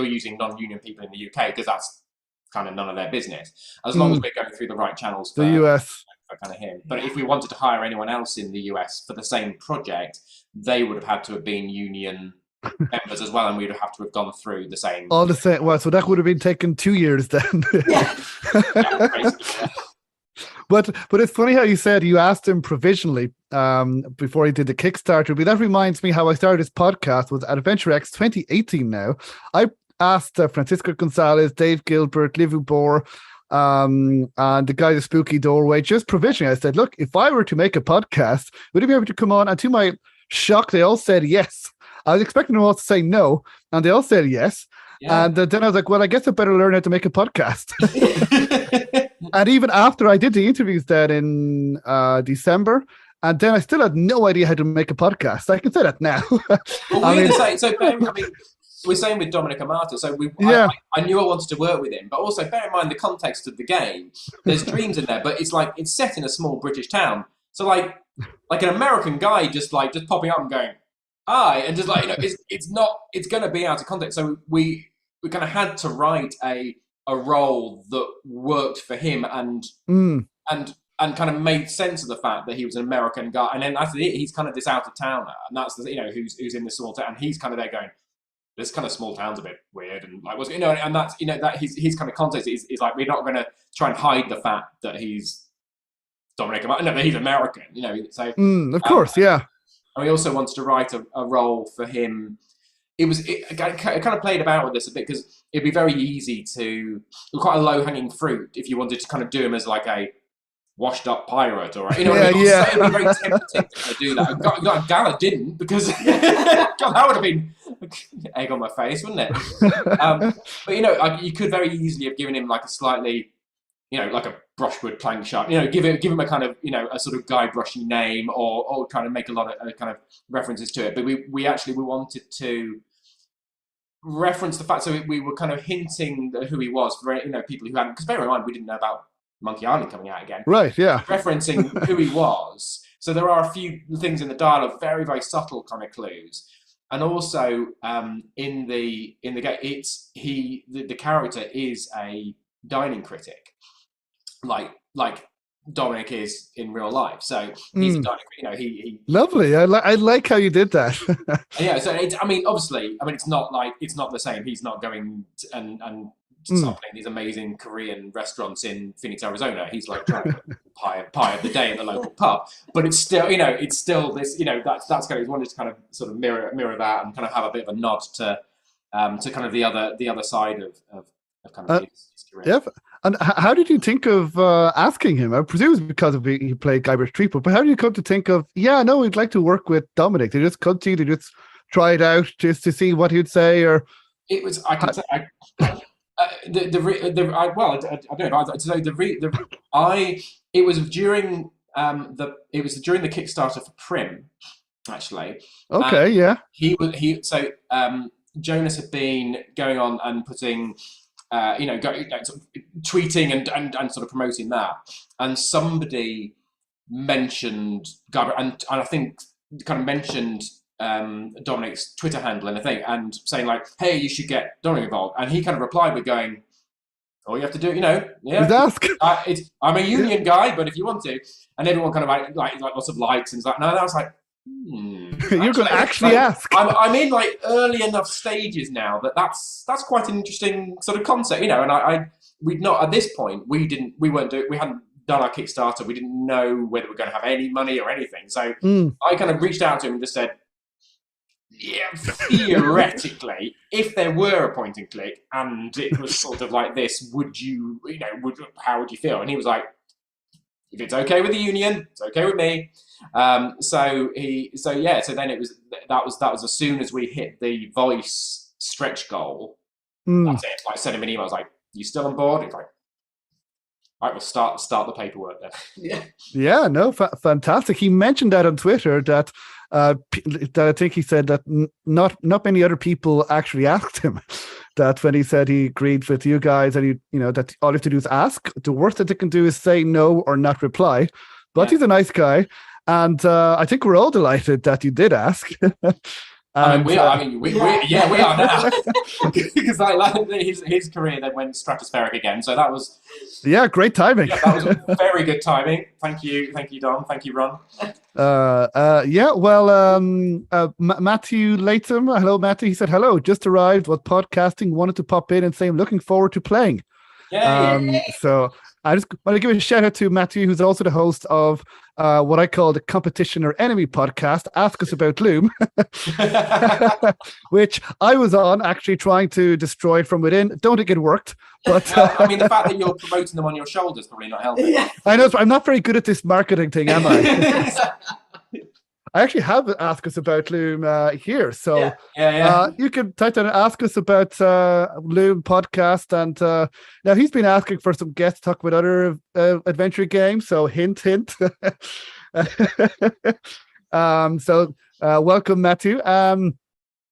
using non-union people in the UK, because that's kind of none of their business. As long as we're going through the right channels for the US. For kind of him. But if we wanted to hire anyone else in the US for the same project, they would have had to have been union members as well, and we'd have to have gone through the same. All the same. Well, so that would have been taken 2 years then. Yeah. But it's funny how you said you asked him provisionally before he did the Kickstarter. But that reminds me how I started this podcast was at Adventure X 2018 now. I asked Francisco Gonzalez, Dave Gilbert, Liv Ubor, and the guy, the Spooky Doorway, just provisionally. I said, look, if I were to make a podcast, would you be able to come on? And to my shock, they all said yes. I was expecting them all to say no, and they all said yes. Yeah. And then I was like, well, I guess I better learn how to make a podcast. And even after I did the interviews then in December, and then I still had no idea how to make a podcast. I can say that now. We're saying with Dominic Amata, so I knew I wanted to work with him, but also bear in mind the context of the game. There's dreams in there, but it's set in a small British town. So like an American guy just popping up and going, hi, and just it's going to be out of context. So we kind of had to write a role that worked for him and kind of made sense of the fact that he was an American guy. And then after it, he's kind of this out of towner, and that's who's in this small town, and he's kind of there going, this kind of small town's a bit weird, and like and that's that his kind of context is like, we're not going to try and hide the fact that he's Dominic. No, that he's American. So of course, yeah. And we also wanted to write a role for him. It kind of played about with this a bit, because it'd be very easy quite a low-hanging fruit if you wanted to kind of do him as like a washed-up pirate, or it'd be very tempting to do that. God, Gala didn't, because God, that would have been egg on my face, wouldn't it? But you could very easily have given him like a slightly, like a brushwood plank sharp, give him a kind of, a sort of Guybrush-y name, or trying to make a lot of kind of references to it. But we wanted to reference the fact, so we were kind of hinting at who he was for, people who hadn't, because bear in mind, we didn't know about Monkey Island coming out again. Right, yeah. Referencing who he was. So there are a few things in the dialogue, very, very subtle kind of clues. and also in the game, the character is a dining critic, like Dominic is in real life. So he's a dining critic. You know, he lovely. I like how you did that. yeah. So I mean, obviously, it's not the same. He's not going and start playing these amazing Korean restaurants in Phoenix, Arizona. He's like trying to pie of the day at the local pub. But it's still, this, that's kind of, he wanted to kind of sort of mirror that and kind of have a bit of a nod to kind of the other side of kind of his career. Yeah. And how did you think of asking him? I presume it's because of he played Guybrush Threepwood, but how did you come to think of, we'd like to work with Dominic? Did you just come to you? Did you just try it out just to see what he'd say? Or it was, I can say, I don't know. It was during the Kickstarter for Prim, actually. Okay, yeah. Jonas had been going on and putting, tweeting and sort of promoting that, and somebody mentioned Guybrush, and I think kind of mentioned Dominic's Twitter handle and a thing, and saying like, "Hey, you should get Dominic involved." And he kind of replied with going, "All you have to do, ask. I'm a union guy, but if you want to," and everyone kind of like lots of likes and stuff. And I was like, you're going to actually ask. I'm in like early enough stages now that's quite an interesting sort of concept, And we'd not at this point we hadn't done our Kickstarter. We didn't know whether we're going to have any money or anything. So I kind of reached out to him and just said, yeah, theoretically, if there were a point and click and it was sort of like this, how would you feel? And he was like, if it's okay with the union, it's okay with me. So then it was that was as soon as we hit the voice stretch goal. That's it. I sent him an email. I was like, "You still on board?" He's like, "All right, we'll start the paperwork then." Yeah, no, fantastic. He mentioned that on Twitter that I think he said that not many other people actually asked him that when he said he agreed with you guys, and that all you have to do is ask. The worst that they can do is say no or not reply. But he's a nice guy, and I think we're all delighted that you did ask. We are now. Because his career then went stratospheric again. So that was great timing. Yeah, that was very good timing. Thank you, Dom. Thank you, Ron. Matthew Latham. Hello, Matthew. He said hello. Just arrived. Was podcasting. Wanted to pop in and say I'm looking forward to playing. So I just want to give a shout out to Matthew, who's also the host of what I call the competition or enemy podcast, Ask Us About Loom, which I was on actually trying to destroy from within. Don't think it worked. But the fact that you're promoting them on your shoulders probably not helping. I know, I'm not very good at this marketing thing, am I? I actually have Ask Us About Loom here. So you can type down and Ask Us About Loom podcast. And now he's been asking for some guests to talk about other adventure games. So hint, hint. Welcome, Matthew.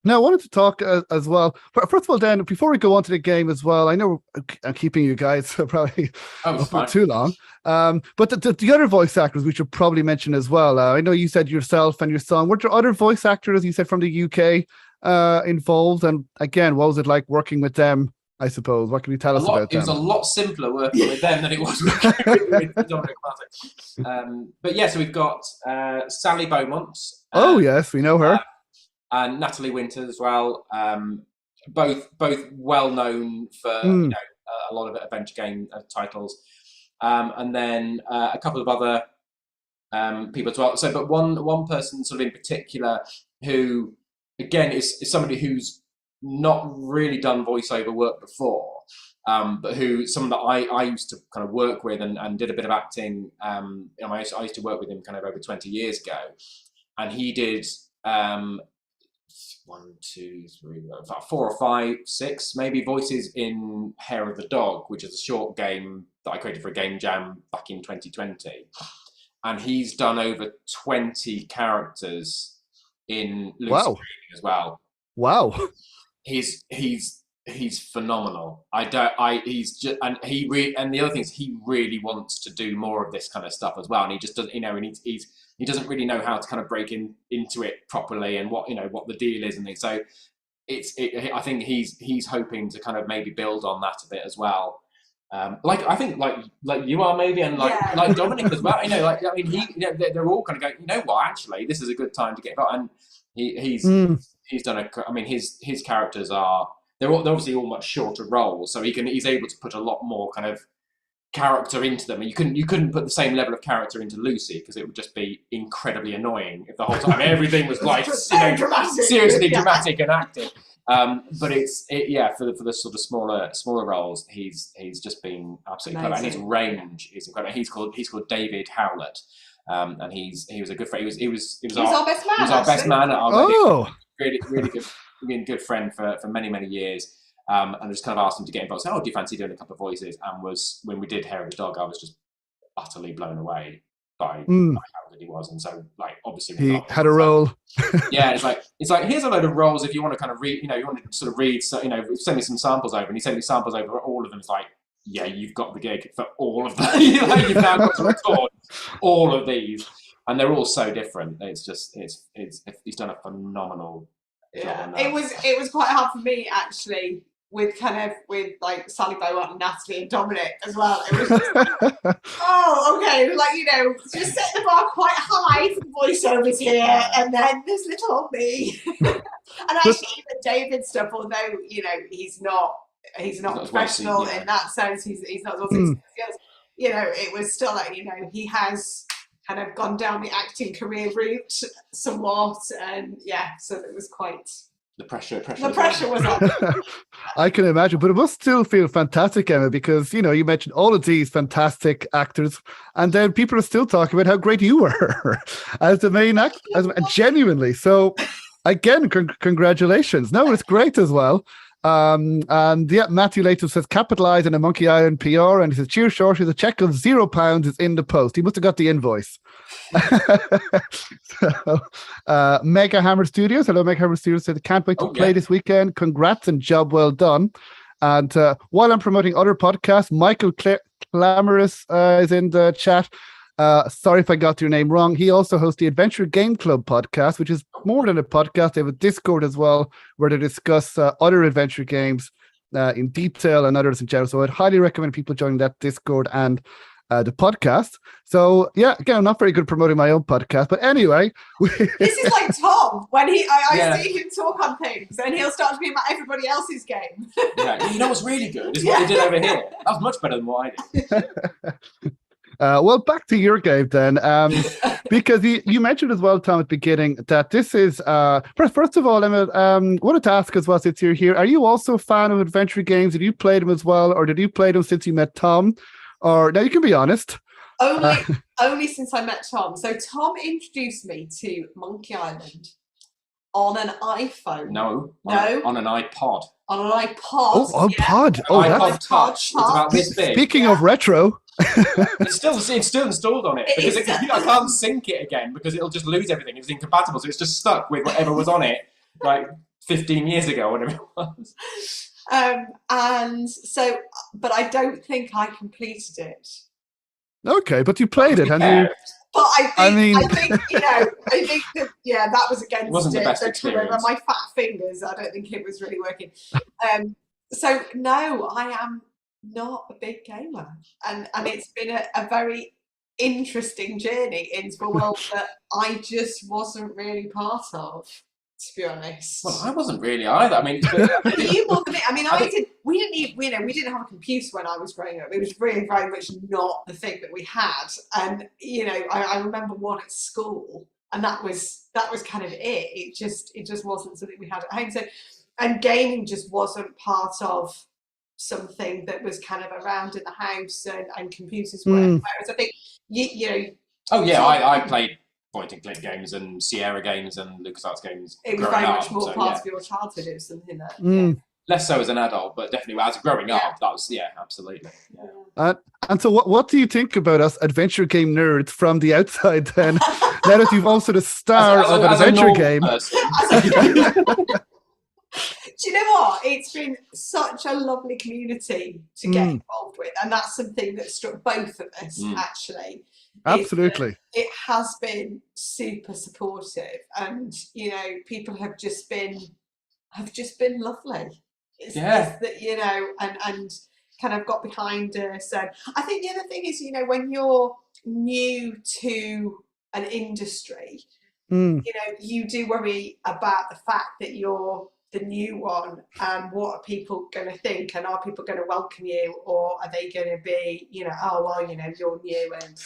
Now, I wanted to talk as well. First of all, Dan, before we go on to the game as well, I know I'm keeping you guys probably for too long. But the other voice actors we should probably mention as well. I know you said yourself and your son. Were there other voice actors, you said, from the UK involved? And again, what was it like working with them, I suppose? What can you tell us about them? It was a lot simpler working with them than it was working with Dominic Martin. But yeah, so we've got Sally Beaumont. Oh, yes, we know her. And Natalie Winters as well, both well known for a lot of adventure game titles, and then a couple of other people as well. So, but one person sort of in particular who, again, is somebody who's not really done voiceover work before, but who someone that I used to kind of work with and did a bit of acting. I used to work with him kind of over 20 years ago, and he did. 1, 2, 3, about 4 or 5, 6 maybe voices in Hair of the Dog, which is a short game that I created for a game jam back in 2020. And he's done over 20 characters in Lucid Dreaming as well. Wow. He's he's phenomenal. He's just, and and the other thing is he really wants to do more of this kind of stuff as well. And he just doesn't, and he doesn't really know how to kind of break into it properly and what the deal is and things. So I think he's hoping to kind of maybe build on that a bit as well. I think like you are maybe, and like Dominic as well. They're all kind of going, you know what? Actually, this is a good time to get involved. And he's done his characters are. They're obviously all much shorter roles, so he's able to put a lot more kind of character into them. And you couldn't put the same level of character into Lucy because it would just be incredibly annoying if the whole time everything was like seriously dramatic and acting. But for the sort of smaller roles, he's just been absolutely clever, and his range is incredible. He's called David Howlett, and he was a good friend. He was our best man. He was our best man at our wedding. Really good. Been a good friend for many years, and I just kind of asked him to get involved. So, do you fancy doing a couple of voices? And when we did Hair of the Dog, I was just utterly blown away by how good he was. And so, obviously, he had a role. Yeah, it's like here's a load of roles if you want to kind of read. You want to sort of read. So, send me some samples over, and he sent me samples over all of them. It's like, yeah, you've got the gig for all of them. You've now got to record all of these, and they're all so different. It's just he's done a phenomenal. Yeah, it was quite hard for me actually with like Sally Beaumont and Natalie and Dominic as well. It was just just set the bar quite high for the voiceovers here, and then there's little old me. And actually, even David's stuff, although he's not professional in that sense, he's not skills. It was still he has kind of gone down the acting career route somewhat, and so it was quite the pressure was on. I can imagine, but it must still feel fantastic, Emma, because you mentioned all of these fantastic actors, and then people are still talking about how great you were as the main actor, genuinely. So again, congratulations. No, it's great as well. Matthew Latham says capitalize in a Monkey Island PR, and he says cheers, Seoirse. The check of £0 is in the post. He must have got the invoice. Mega Hammer Studios, hello Mega Hammer Studios, said can't wait to play this weekend. Congrats and job well done. And while I'm promoting other podcasts, Michael Clamorous is in the chat. Sorry if I got your name wrong. He also hosts the Adventure Game Club podcast, which is more than a podcast. They have a Discord as well, where they discuss other adventure games in detail and others in general. So I'd highly recommend people joining that Discord and the podcast. So again, I'm not very good at promoting my own podcast, but anyway. This is like Tom, when I see him talk on things, and he'll start talking about everybody else's game. You know what's really good is what they did over here. That was much better than what I did. Well, back to your game then, because you mentioned as well, Tom, at the beginning that this is, first of all, Emma, wanted to ask as well, since you're here, are you also a fan of adventure games? Did you play them as well, or did you play them since you met Tom? Or, now you can be honest. Only since I met Tom. So Tom introduced me to Monkey Island on an iPhone. No, on an iPod. On an iPod. Oh, iPod. Yeah. Oh, iPod Touch. It's about this big. Speaking of retro. It's still installed on it because I can't sync it again because it'll just lose everything. It's incompatible, so it's just stuck with whatever was on it like 15 years ago or whatever it was. And so, but I don't think I completed it. Okay, but you played it, and you. But I think that was against it. Wasn't the best experience. My fat fingers, I don't think it was really working. So no, I am not a big gamer, and it's been a very interesting journey into a world that I just wasn't really part of, to be honest. Well, I wasn't really either. I mean, you more than me. I mean, we didn't have a computer when I was growing up. It was really very much not the thing that we had, and I remember one at school, and that was kind of it. It just wasn't something we had at home. So, and gaming just wasn't part of something that was kind of around in the house, and computers were. Whereas I think I played point and click games and Sierra games and LucasArts games. It was very much more part of your childhood. It was something that less so as an adult, but definitely as growing up, that was absolutely. Yeah. And so, what do you think about us adventure game nerds from the outside? Then, now that you've also the star of an adventure game. Do you know what? It's been such a lovely community to get involved with, and that's something that struck both of us actually. Absolutely. It has been super supportive, and people have just been lovely. It's that, and kind of got behind us. And I think the other thing is, when you're new to an industry, you do worry about the fact that you're the new one, and what are people going to think, and are people going to welcome you, or are they going to be, oh well, you're new and.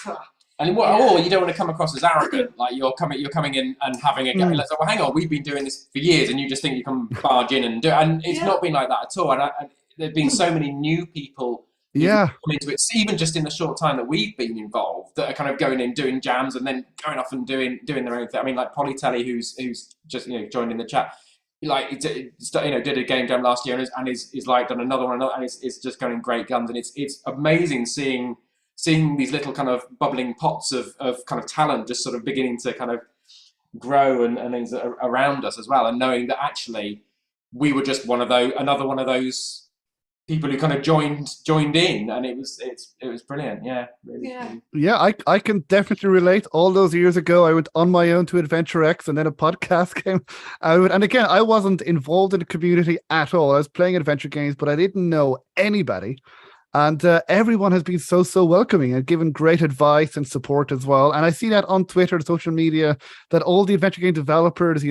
Or you don't want to come across as arrogant, like you're coming in and having a go. Like, well, hang on, we've been doing this for years, and you just think you can barge in and do it. And it's not been like that at all. And there've been so many new people come into it, even just in the short time that we've been involved, that are kind of going in, doing jams, and then going off and doing their own thing. I mean, like Polytelly, who's just joined in the chat. Like did a game jam last year and is like done another one, and it's just going great guns, and it's amazing seeing these little kind of bubbling pots of kind of talent just sort of beginning to kind of grow and things around us as well, and knowing that actually we were just another one of those people who kind of joined in, and it was brilliant. I can definitely relate. All those years ago I went on my own to Adventure X, and then a podcast came out, and again I wasn't involved in the community at all. I was playing adventure games, but I didn't know anybody. And everyone has been so welcoming and given great advice and support as well. And I see that on Twitter and social media, that all the adventure game developers,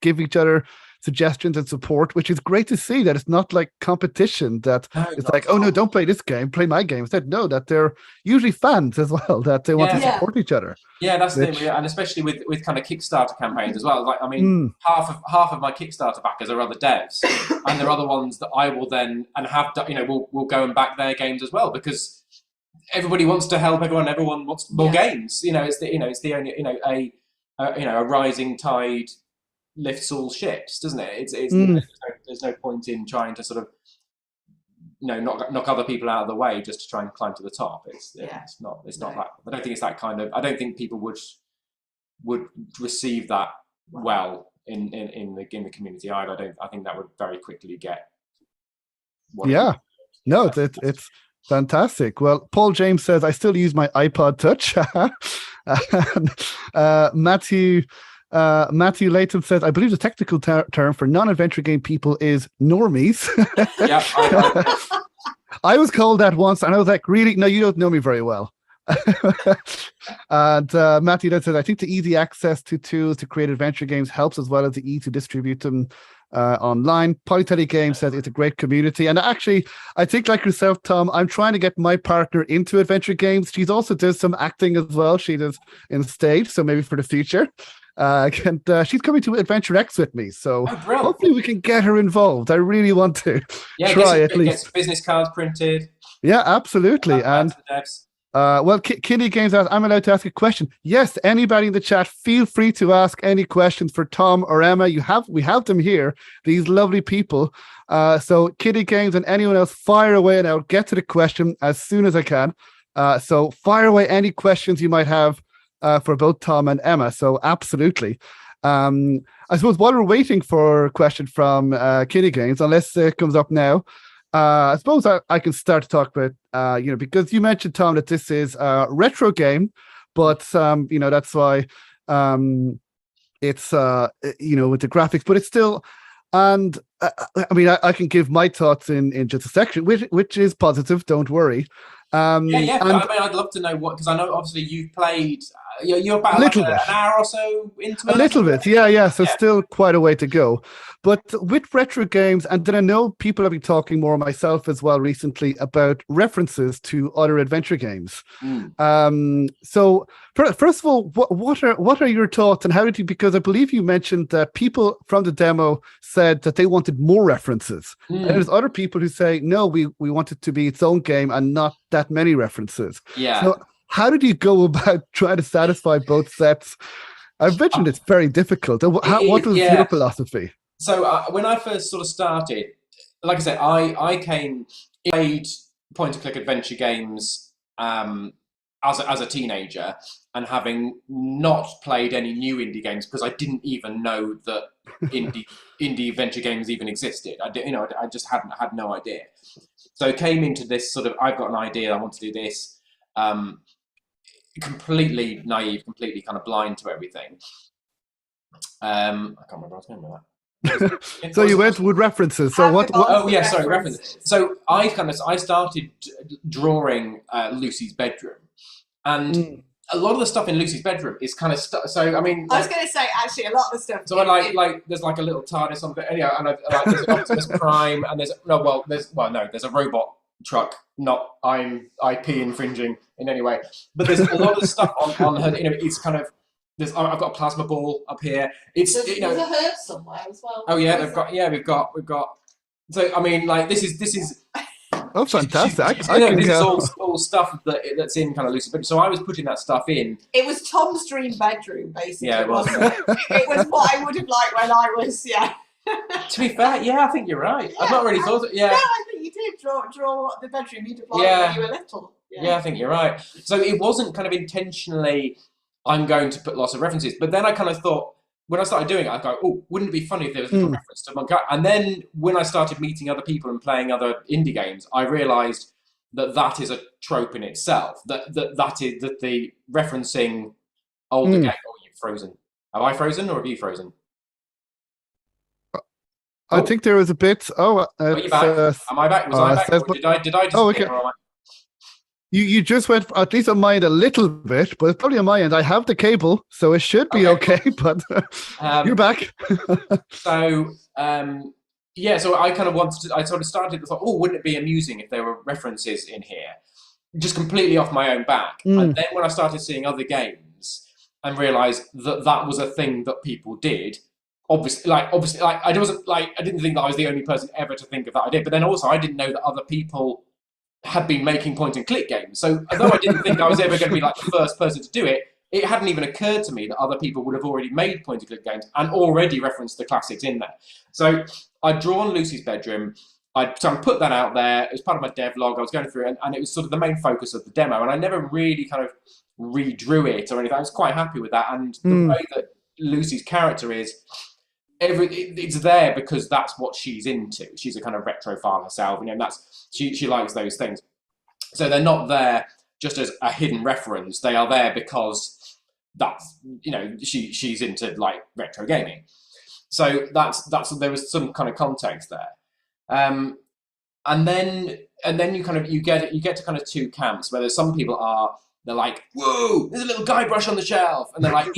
give each other suggestions and support, which is great to see. That it's not like competition, that it's like, oh no, don't play this game, play my game. Instead, no, that they're usually fans as well, that they want to support each other. Yeah, that's the thing, and especially with kind of Kickstarter campaigns as well. Like, I mean, half of my Kickstarter backers are other devs, and there are other ones that I will then and have done, will go and back their games as well, because everybody wants to help everyone. Everyone wants more games. It's the only a rising tide lifts all ships, doesn't it? There's no point in trying to sort of knock other people out of the way just to try and climb to the top. It's not that. I don't think it's that kind of. I don't think people would receive that well in the community either. I think that would very quickly get. It's fantastic. Well, Paul James says I still use my iPod Touch. Matthew Layton says, I believe the technical term for non-adventure game people is normies. I was called that once, and I was like, really? No, you don't know me very well. And Matthew then says, I think the easy access to tools to create adventure games helps, as well as the ease to distribute them online. Polytelly Games says it's a great community. And actually, I think like yourself, Tom, I'm trying to get my partner into adventure games. She's also does some acting as well. She does in stage, so maybe for the future. And she's coming to Adventure X with me, so hopefully we can get her involved. I really want to try at least. Get business cards printed. Yeah, absolutely. And well, Kinney Games asks, I'm allowed to ask a question. Yes, anybody in the chat, feel free to ask any questions for Tom or Emma. We have them here, these lovely people. So Kinney Games and anyone else, fire away, and I'll get to the question as soon as I can. So fire away any questions you might have for both Tom and Emma. So absolutely. I suppose while we're waiting for a question from Kinney Games, unless it comes up now, I suppose I can start to talk about, because you mentioned, Tom, that this is a retro game, but, that's why it's, with the graphics, but it's still, and I mean, I can give my thoughts in just a section, which is positive, don't worry. I mean, I'd love to know because I know obviously you've played. You're about an hour or so into it. A little bit, yeah. So still quite a way to go. But with retro games, and then I know people have been talking more, myself as well, recently about references to other adventure games. So first of all, what are your thoughts, and how did you? Because I believe you mentioned that people from the demo said that they wanted more references, and there's other people who say no, we want it to be its own game and not that many references. Yeah. So how did you go about trying to satisfy both sets? I've mentioned it's very difficult. What was your philosophy? So when I first sort of started, like I said, I played point-and-click adventure games as a teenager, and having not played any new indie games because I didn't even know that indie venture games even existed. I just had no idea. So I came into this sort of, I've got an idea, I want to do this, completely naive, completely kind of blind to everything. I can't remember what I was going with that. So you went with references. So what? Oh yeah, sorry, references. So I started drawing Lucy's bedroom, and a lot of the stuff in Lucy's bedroom is kind of stuff. So I mean, I was going to say actually a lot of the stuff. So I like there's like a little TARDIS on, and there's an Optimus Prime, and there's a robot truck. Not I'm IP infringing in any way, but there's a lot of stuff on her. It's kind of. I've got a plasma ball up here. There's a herb somewhere as well. Oh yeah, we've got. So I mean, like this is. Oh, fantastic! This is all stuff that's in kind of Lucy's bedroom. So I was putting that stuff in. It was Tom's dream bedroom, basically. Yeah, it was. It was what I would have liked when I was, yeah. To be fair, yeah, I think you're right. Yeah, I've not really thought it. Yeah. No, I think you did draw the bedroom you'd have liked when you were little. Yeah, I think you're right. So it wasn't kind of intentionally, I'm going to put lots of references. But then I kind of thought, when I started doing it, I go, oh, wouldn't it be funny if there was a little reference to Monk? And then when I started meeting other people and playing other indie games, I realised that is a trope in itself. That the referencing older games. Oh, you've frozen. Have I frozen or have you frozen? I think there was a bit. Are you back? Am I back? Was I back? Or did I disappear? Oh, okay. You just went, at least on mine, a little bit, but it's probably on my end. I have the cable, so it should be okay, but you're back. So I kind of wanted to, I sort of started, thought, oh, wouldn't it be amusing if there were references in here? Just completely off my own back. And then when I started seeing other games and realised that was a thing that people did, obviously, I didn't think that I was the only person ever to think of that idea, but then also I didn't know that other people had been making point and click games. So although I didn't think I was ever going to be like the first person to do it, it hadn't even occurred to me that other people would have already made point and click games and already referenced the classics in there. So I'd drawn Lucy's bedroom. I'd put that out there. It was part of my devlog. I was going through it, and it was sort of the main focus of the demo. And I never really kind of redrew it or anything. I was quite happy with that. And the way that Lucy's character is, it's there because that's what she's into. She's a kind of retrophile herself, and that's she likes those things. So they're not there just as a hidden reference. They are there because that's she's into like retro gaming. So that's there was some kind of context there, and then you get to kind of two camps where there's some people they're like, whoa, there's a little Guybrush on the shelf. And they're like,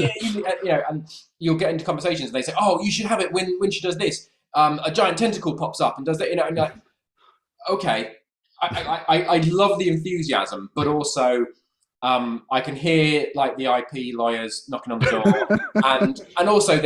yeah, and you'll get into conversations and they say, oh, you should have it when she does this. A giant tentacle pops up and does that, and you're like, okay. I love the enthusiasm, but also I can hear like the IP lawyers knocking on the door. and also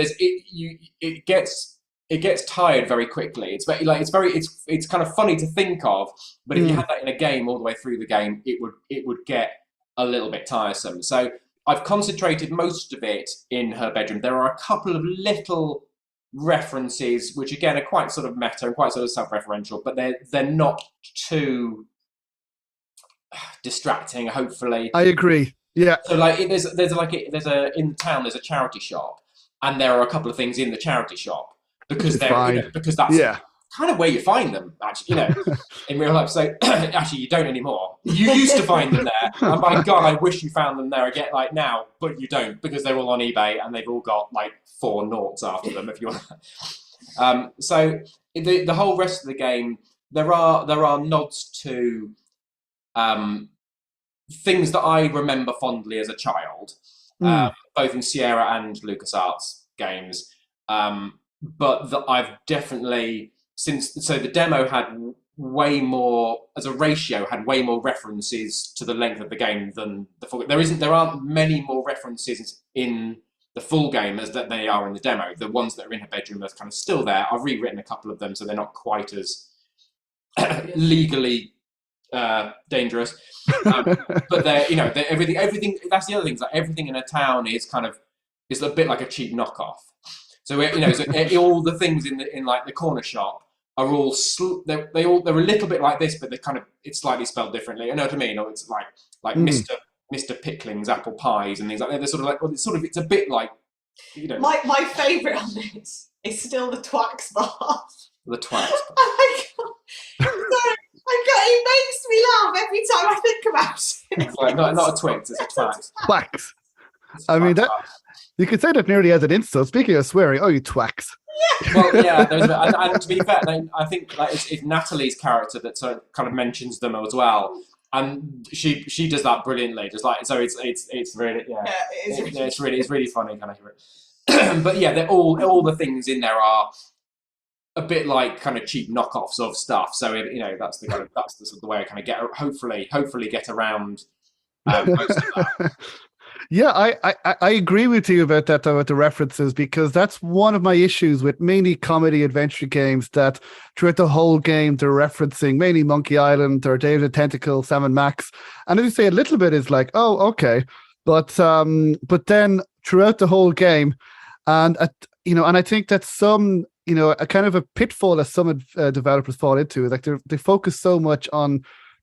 it gets tired very quickly. It's kind of funny to think of, but if you had that in a game all the way through the game, it would get a little bit tiresome. So I've concentrated most of it in her bedroom. There are a couple of little references which again are quite sort of meta and quite sort of self-referential, but they're not too distracting, hopefully. I agree. Yeah. So like in town there's a charity shop, and there are a couple of things in the charity shop because because that's kind of where you find them, actually, in real life. So actually, you don't anymore. You used to find them there, and by God, I wish you found them there again, like now, but you don't because they're all on eBay and they've all got like 4 noughts after them. If you want. So the whole rest of the game, there are nods to things that I remember fondly as a child, both in Sierra and LucasArts games, but that I've definitely. So the demo had way more, as a ratio, had way more references to the length of the game than the full. There aren't many more references in the full game as that they are in the demo. The ones that are in her bedroom are kind of still there. I've rewritten a couple of them, so they're not quite as legally dangerous. But they're everything. That's the other thing. Is like everything in a town is a bit like a cheap knockoff. So all the things in like the corner shop are all they're a little bit like this, but it's slightly spelled differently. You know what I mean? Or it's like Mr. Mr. Pickling's apple pies and things like that. They're sort of like, well, it's a bit like, you know. My favourite on this is still the Twax bar. The Twax. It makes me laugh every time I think about it. It's like, not a Twix, it's a Twax. Twax. I mean, that you could say that nearly as an insult. Speaking of swearing, oh, you Twax. Yeah. Well, yeah, and to be fair, I think like it's Natalie's character that sort of kind of mentions them as well, and she does that brilliantly. Just like so, it's really it's really funny kind of. But yeah, they're all the things in there are a bit like kind of cheap knockoffs of stuff. So that's the sort of the way I kind of get hopefully get around most of that. Yeah, I agree with you about that, about the references, because that's one of my issues with mainly comedy adventure games, that throughout the whole game they're referencing mainly Monkey Island or David the Tentacle, Sam and Max, and as you say, a little bit is like, oh, okay, but then throughout the whole game, and I think that some a kind of a pitfall that some developers fall into is like they focus so much on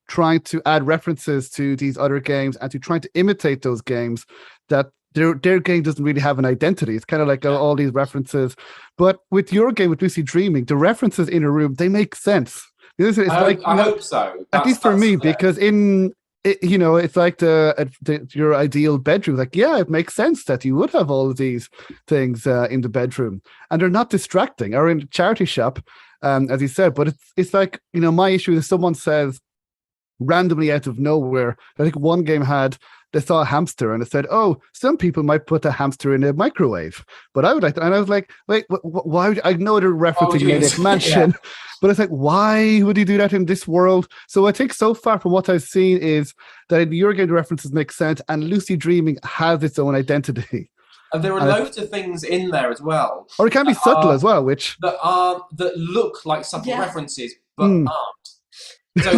trying to add references to these other games and to trying to imitate those games that their game doesn't really have an identity. It's kind of like all these references. But with your game, with Lucy Dreaming, the references in a room, they make sense. I hope so. At least for me, because it's like your ideal bedroom. Like, yeah, it makes sense that you would have all of these things in the bedroom, and they're not distracting. Or in the charity shop, as you said. But it's like, my issue is someone says randomly out of nowhere. I think one game they saw a hamster and it said, "Oh, some people might put a hamster in a microwave, but I would like to." And I was like, "Wait, why would I know they're referencing Maniac Mansion?" Yeah. But it's like, why would he do that in this world? So I think so far from what I've seen is that in your game the references make sense, and Lucy Dreaming has its own identity. And there are loads of things in there as well, or it can be subtle as well, that look like subtle references but aren't. So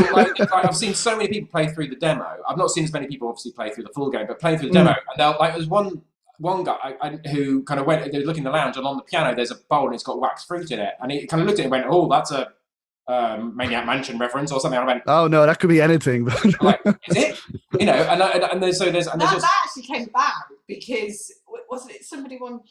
I've seen so many people play through the demo. I've not seen as many people obviously play through the full game, but playing through the demo, and there's one guy who kind of went. They were looking in the lounge, and on the piano there's a bowl and it's got wax fruit in it, and he kind of looked at it and went, "Oh, that's a Maniac Mansion reference or something." And I went, "Oh no, that could be anything." Like, is it? And there's that actually came about because wasn't it somebody wanted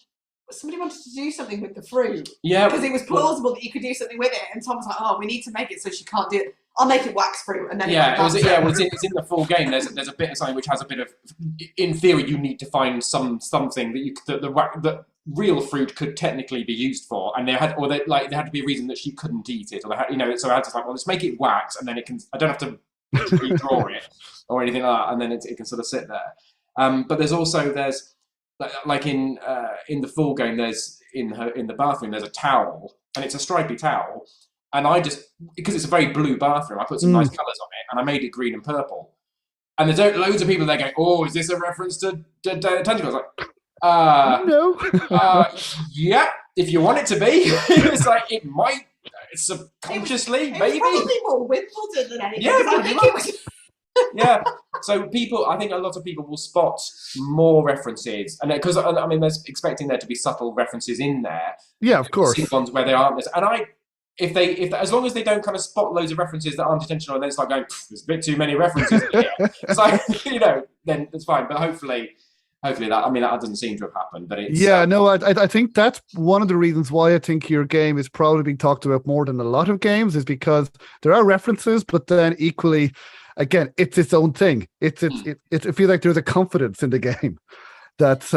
to do something with the fruit? Yeah, because it was plausible that you could do something with it, and Tom was like, "Oh, we need to make it so she can't do it. I'll make it wax fruit." And then it's in the full game. There's a bit of something which has a bit of, in theory, you need to find something that the real fruit could technically be used for, and there had to be a reason that she couldn't eat it, or so I had to like, well, let's make it wax, and then I don't have to redraw it or anything like that, and then it can sort of sit there. But there's like in the full game, there's in the bathroom there's a towel, and it's a stripy towel. And I just, because it's a very blue bathroom, I put some nice colours on it, and I made it green and purple. And there's loads of people there going, "Oh, is this a reference to Tentacles?" I was like, no. Yeah, if you want it to be. It's like, it might, subconsciously, maybe. Probably more Wimbledon than anything. Yeah, I think it was. Yeah, so I think a lot of people will spot more references, and because there's expecting there to be subtle references in there. Yeah, of course. Ones where they aren't, and if as long as they don't kind of spot loads of references that aren't intentional, and then it's like going, "There's a bit too many references here." It's like, then it's fine. But hopefully that doesn't seem to have happened. But it's I think that's one of the reasons why I think your game is probably being talked about more than a lot of games, is because there are references, but then equally, again, it's its own thing. It feels like there's a confidence in the game that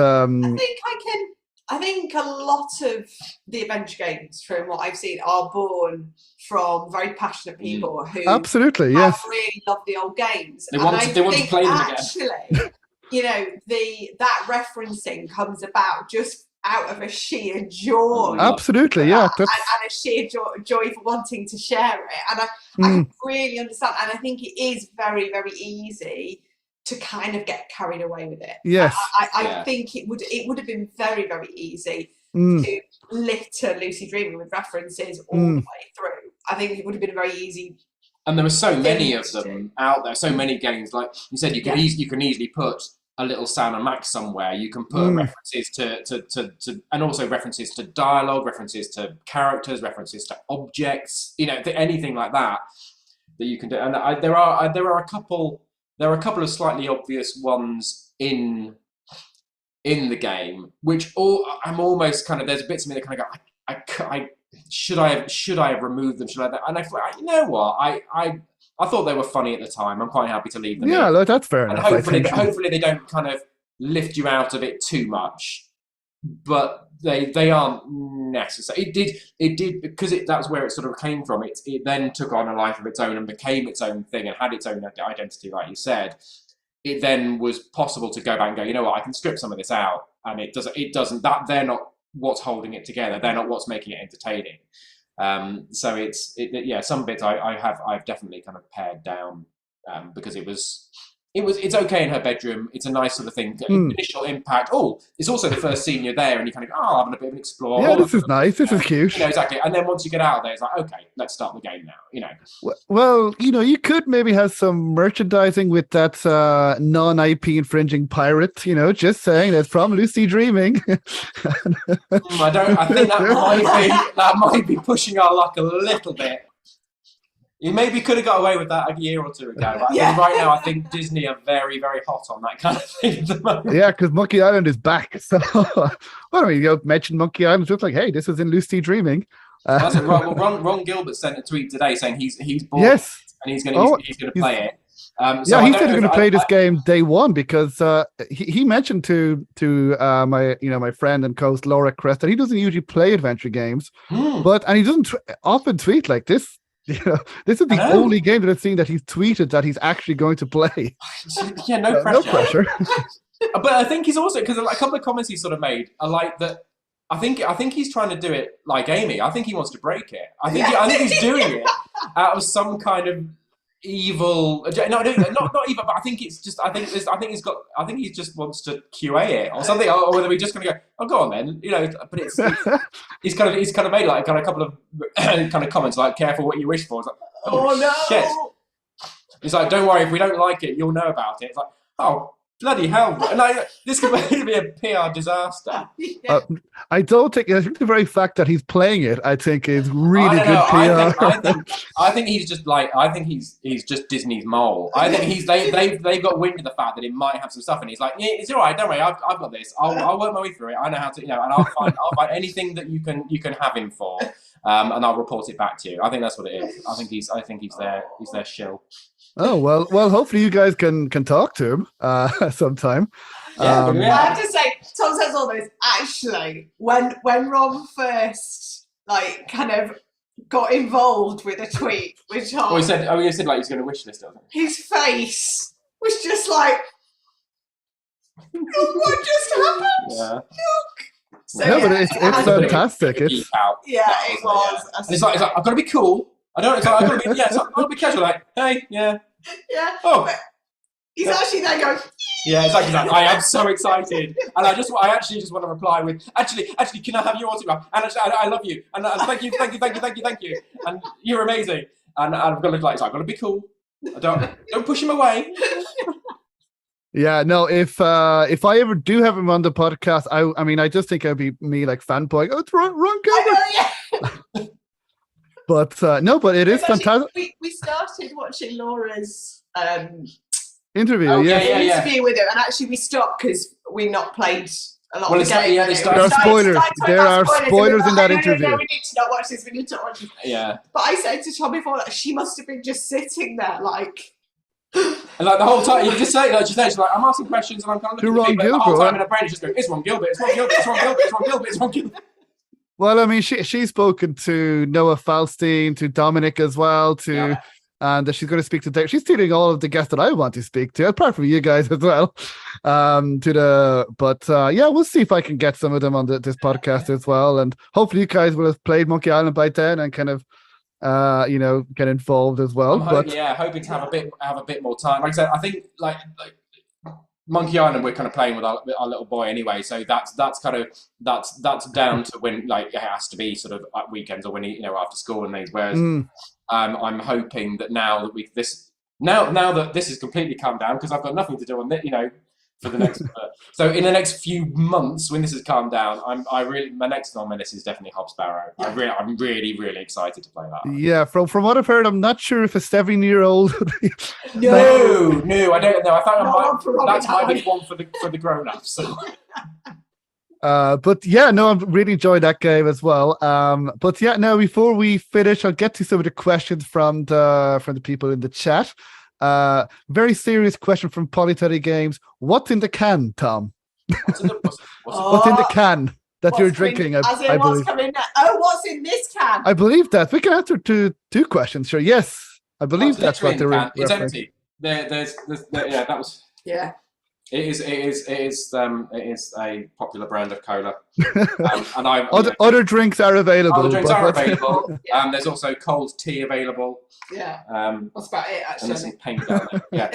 I think a lot of the adventure games, from what I've seen, are born from very passionate people who absolutely, yes, really love the old games. They want to play them again. Actually, that referencing comes about just out of a sheer joy. Absolutely, yeah, and a sheer joy for wanting to share it. And I can really understand. And I think it is very, very easy to kind of get carried away with it. Yes, I think it would have been very, very easy to litter Lucy Dreaming with references all the way through. I think it would have been very easy. And there were so many of them out there, so many games. Like you said, you can easily put a little Sam and Max somewhere. You can put references to and also references to dialogue, references to characters, references to objects. Anything like that you can do. And there are a couple there are a couple of slightly obvious ones in the game, which I'm almost kind of, there's bits of me that kind of go, I should I have removed them? Should I? And I thought, you know what, I thought they were funny at the time. I'm quite happy to leave them. Yeah, in. Look, that's fair enough. And hopefully they don't kind of lift you out of it too much. But they aren't necessary. It did because that's where it sort of came from. It then took on a life of its own and became its own thing and had its own identity, like you said. It then was possible to go back and go, you know what, I can strip some of this out, and it doesn't that they're not what's holding it together. They're not what's making it entertaining. So yeah, some bits I've definitely kind of pared down because it's okay in her bedroom. It's a nice sort of thing. Initial impact. Oh, it's also the first scene you're there, and you kind of go, oh, I'm having a bit of an explore. Yeah, this is nice. This is cute. You know, exactly. And then once you get out of there, it's like, okay, let's start the game now. You know. Well, you know, you could maybe have some merchandising with that non-IP infringing pirate. You know, just saying that's from Lucy Dreaming. I think that might be pushing our luck a little bit. You maybe could have got away with that a year or two ago. But right now, I think Disney are very, very hot on that kind of thing at the moment. Yeah, because Monkey Island is back. So, well, I mean, you mentioned Monkey Island, just like, hey, this was in Lucy Dreaming. Ron Gilbert sent a tweet today saying he's bought it and he's going to play it. So he said he's going to play this game day one because he mentioned to my friend and co-host Laura Crest that he doesn't usually play adventure games, and he doesn't often tweet like this. You know, this is the only game that I've seen that he's tweeted that he's actually going to play. Yeah, no pressure. No pressure. But I think he's also, because a couple of comments he sort of made are like that. I think he's trying to do it like Amy. I think he wants to break it. I think he's doing it out of some kind of evil. No, not evil, but I think it's just. I think he just wants to QA it or something, or whether we're just going to go, oh, go on then, you know. But he's kind of made like kind of a couple of kind of comments like, careful what you wish for. It's like, oh no. Shit. It's like, don't worry, if we don't like it, you'll know about it. It's like, oh, bloody hell. And this could be a PR disaster. I think the very fact that he's playing it, I think, is really good PR. I think he's just Disney's mole. I think they've got wind of the fact that it might have some stuff, and he's like, yeah, it's all right, don't worry, I've got this. I'll work my way through it. I know how to, you know, and I'll find anything that you can have him for, and I'll report it back to you. I think that's what it is. I think he's their shill. Oh, well, hopefully you guys can talk to him sometime. Yeah, I have to say, Tom says all this. Actually, when Ron first kind of got involved with a tweet with Tom, he said like he's going to wish list it. His face was just like, what just happened? Yeah. Look. So, no, but it's fantastic. It was. And it's like I've got to be cool. I've got to be casual. Like, hey, yeah. Oh. But he's actually there going. Yeah, exactly. I am so excited, and I actually just want to reply with, actually, can I have your autograph? And actually, I love you, and thank you, and you're amazing. And I've got to look like, so I've got to be cool. Don't push him away. Yeah, no. If I ever do have him on the podcast, I mean, I just think I'd be me like fanboy. Oh, it's Ron Gilbert. But no, but it is fantastic. We started watching Laura's interview. Interview with him, and actually we stopped because we not played a lot of the game. There are spoilers. There are spoilers in that interview. No, we need to not watch this. We need to watch this. Yeah. But I said to Tom before that she must have been just sitting there like. And like the whole time, you just say, like, she's like, I'm asking questions and I'm kind of looking at the whole time in her brain, she's just going, it's Ron Gilbert, it's Ron Gilbert, it's Ron Gilbert, it's Ron Gilbert, it's Ron Gilbert. Well, I mean, she's spoken to Noah Falstein, to Dominic as well, and she's going to speak to Dave. She's stealing all of the guests that I want to speak to, apart from you guys as well. We'll see if I can get some of them on this podcast as well, and hopefully you guys will have played Monkey Island by then and kind of, get involved as well. Hoping to have a bit more time. Like I said, I think like Monkey Island, we're kind of playing with our little boy anyway, so that's down to when like it has to be sort of at weekends or when he, after school and things. Whereas I'm hoping that now that this has completely calmed down because I've got nothing to do on it, for the next. So in the next few months, when this has calmed down, my next on my list is definitely Hobbs Barrow. I'm really excited to play that. Yeah, from what I've heard, I'm not sure if a 7-year-old. No, I don't know. I thought that might be one for the grown-ups. So. But yeah, no, I'm really enjoyed that game as well. But yeah, now before we finish, I'll get to some of the questions from the people in the chat. Very serious question from Polyteddy Games. What's in the can, Tom? What's in the can that you're drinking? I believe. What's in this can? I believe that. We can answer two questions. Sure. Yes, I believe that's what they're in. It's empty. There's yeah, that was. Yeah. It is a popular brand of cola. And other drinks are available. Other drinks are available. Yeah. There's also cold tea available. Yeah. That's about it, actually. And there's some paint down there. Yeah.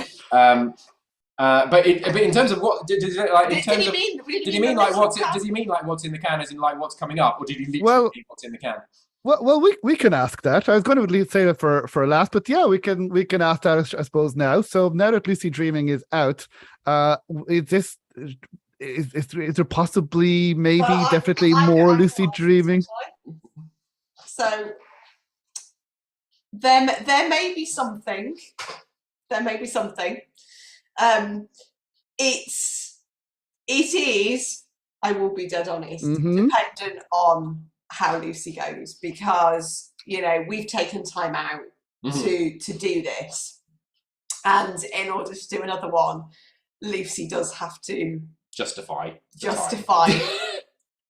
But in terms of what did he mean like what's in the can, as in like what's coming up, or did he literally mean what's in the can? Well, we can ask that. I was going to say that for last, but yeah, we can ask that, I suppose, now. So now that Lucid Dreaming is out, is there possibly, maybe, definitely more Lucid Dreaming? So there may be something. There may be something. It is. I will be dead honest. Dependent on how Lucy goes, because we've taken time out to do this, and in order to do another one, Lucy does have to justify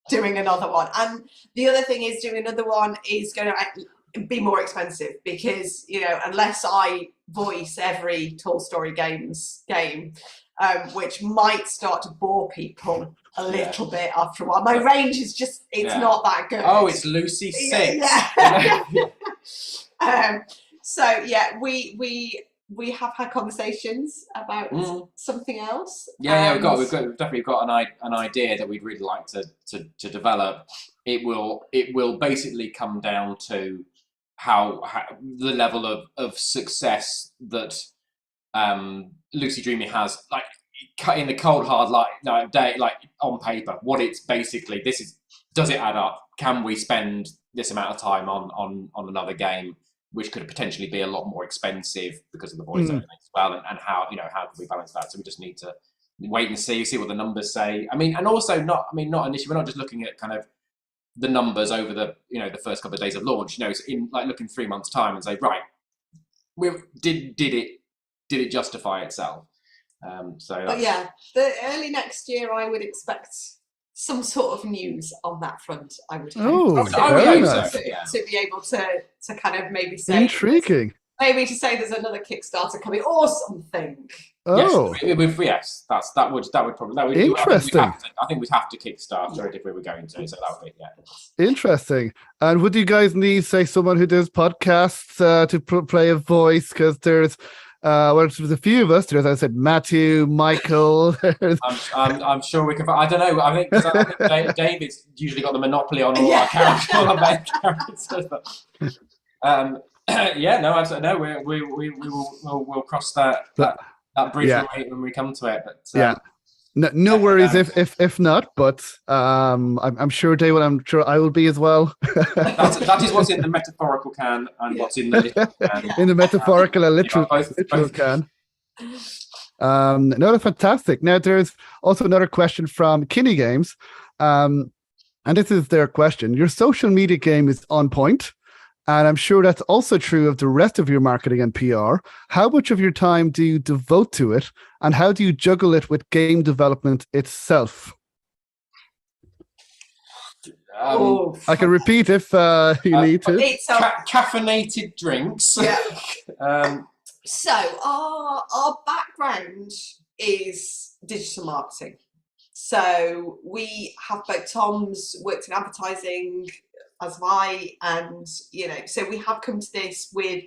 doing another one. And the other thing is, doing another one is going to be more expensive, because unless I voice every Tall Story Games game, which might start to bore people a little bit after a while. My range is just, not that good. Oh, it's Lucy 6. Yeah. So yeah, we have had conversations about something else. We've definitely got an idea that we'd really like to develop. It will basically come down to how the level of success that Lucy Dreaming has, like, in the cold hard day, like on paper, what it's basically, does it add up? Can we spend this amount of time on another game, which could potentially be a lot more expensive because of the voice over as well, and how can we balance that? So we just need to wait and see what the numbers say. I mean, and also not initially, we're not just looking at kind of the numbers over the the first couple of days of launch. In like looking 3 months' time and say, right, did it justify itself? But yeah, the early next year, I would expect some sort of news on that front. I would hope. To be able to kind of maybe say intriguing. Maybe to say there's another Kickstarter coming or something. Oh, yes, that would probably interesting. I think we'd have to Kickstarter it if we were going to. So that would be interesting. And would you guys need, say, someone who does podcasts to play a voice? Because there's there's a few of us. There's, as I said, Matthew, Michael. I'm sure we can. I don't know. I think David's usually got the monopoly on all our characters, all our main characters. But, we'll cross that bridge when we come to it. But no worries if not. But I'm sure David. I'm sure I will be as well. that is what's in the metaphorical can and what's in the literal can. In the metaphorical and literal can. No, that's fantastic. Now there's also another question from Kinney Games, and this is their question. Your social media game is on point. And I'm sure that's also true of the rest of your marketing and PR. How much of your time do you devote to it, and how do you juggle it with game development itself? I can repeat if you need to. Caffeinated drinks. Yeah. So our background is digital marketing. So we have both. Tom's worked in advertising, as have I, and so we have come to this with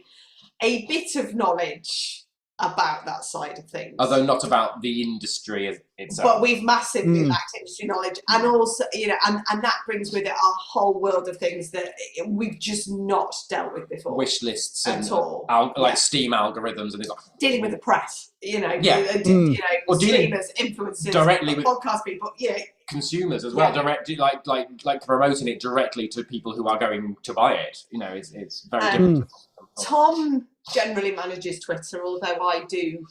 a bit of knowledge about that side of things. Although not about the industry itself. But we've massively lacked industry knowledge, and also, and that brings with it a whole world of things that we've just not dealt with before. Wish lists at and all. Steam algorithms and dealing with the press, or streamers, influencers, directly with podcast people, consumers as well, directly like promoting it directly to people who are going to buy it. It's very difficult. Tom generally manages Twitter, although I do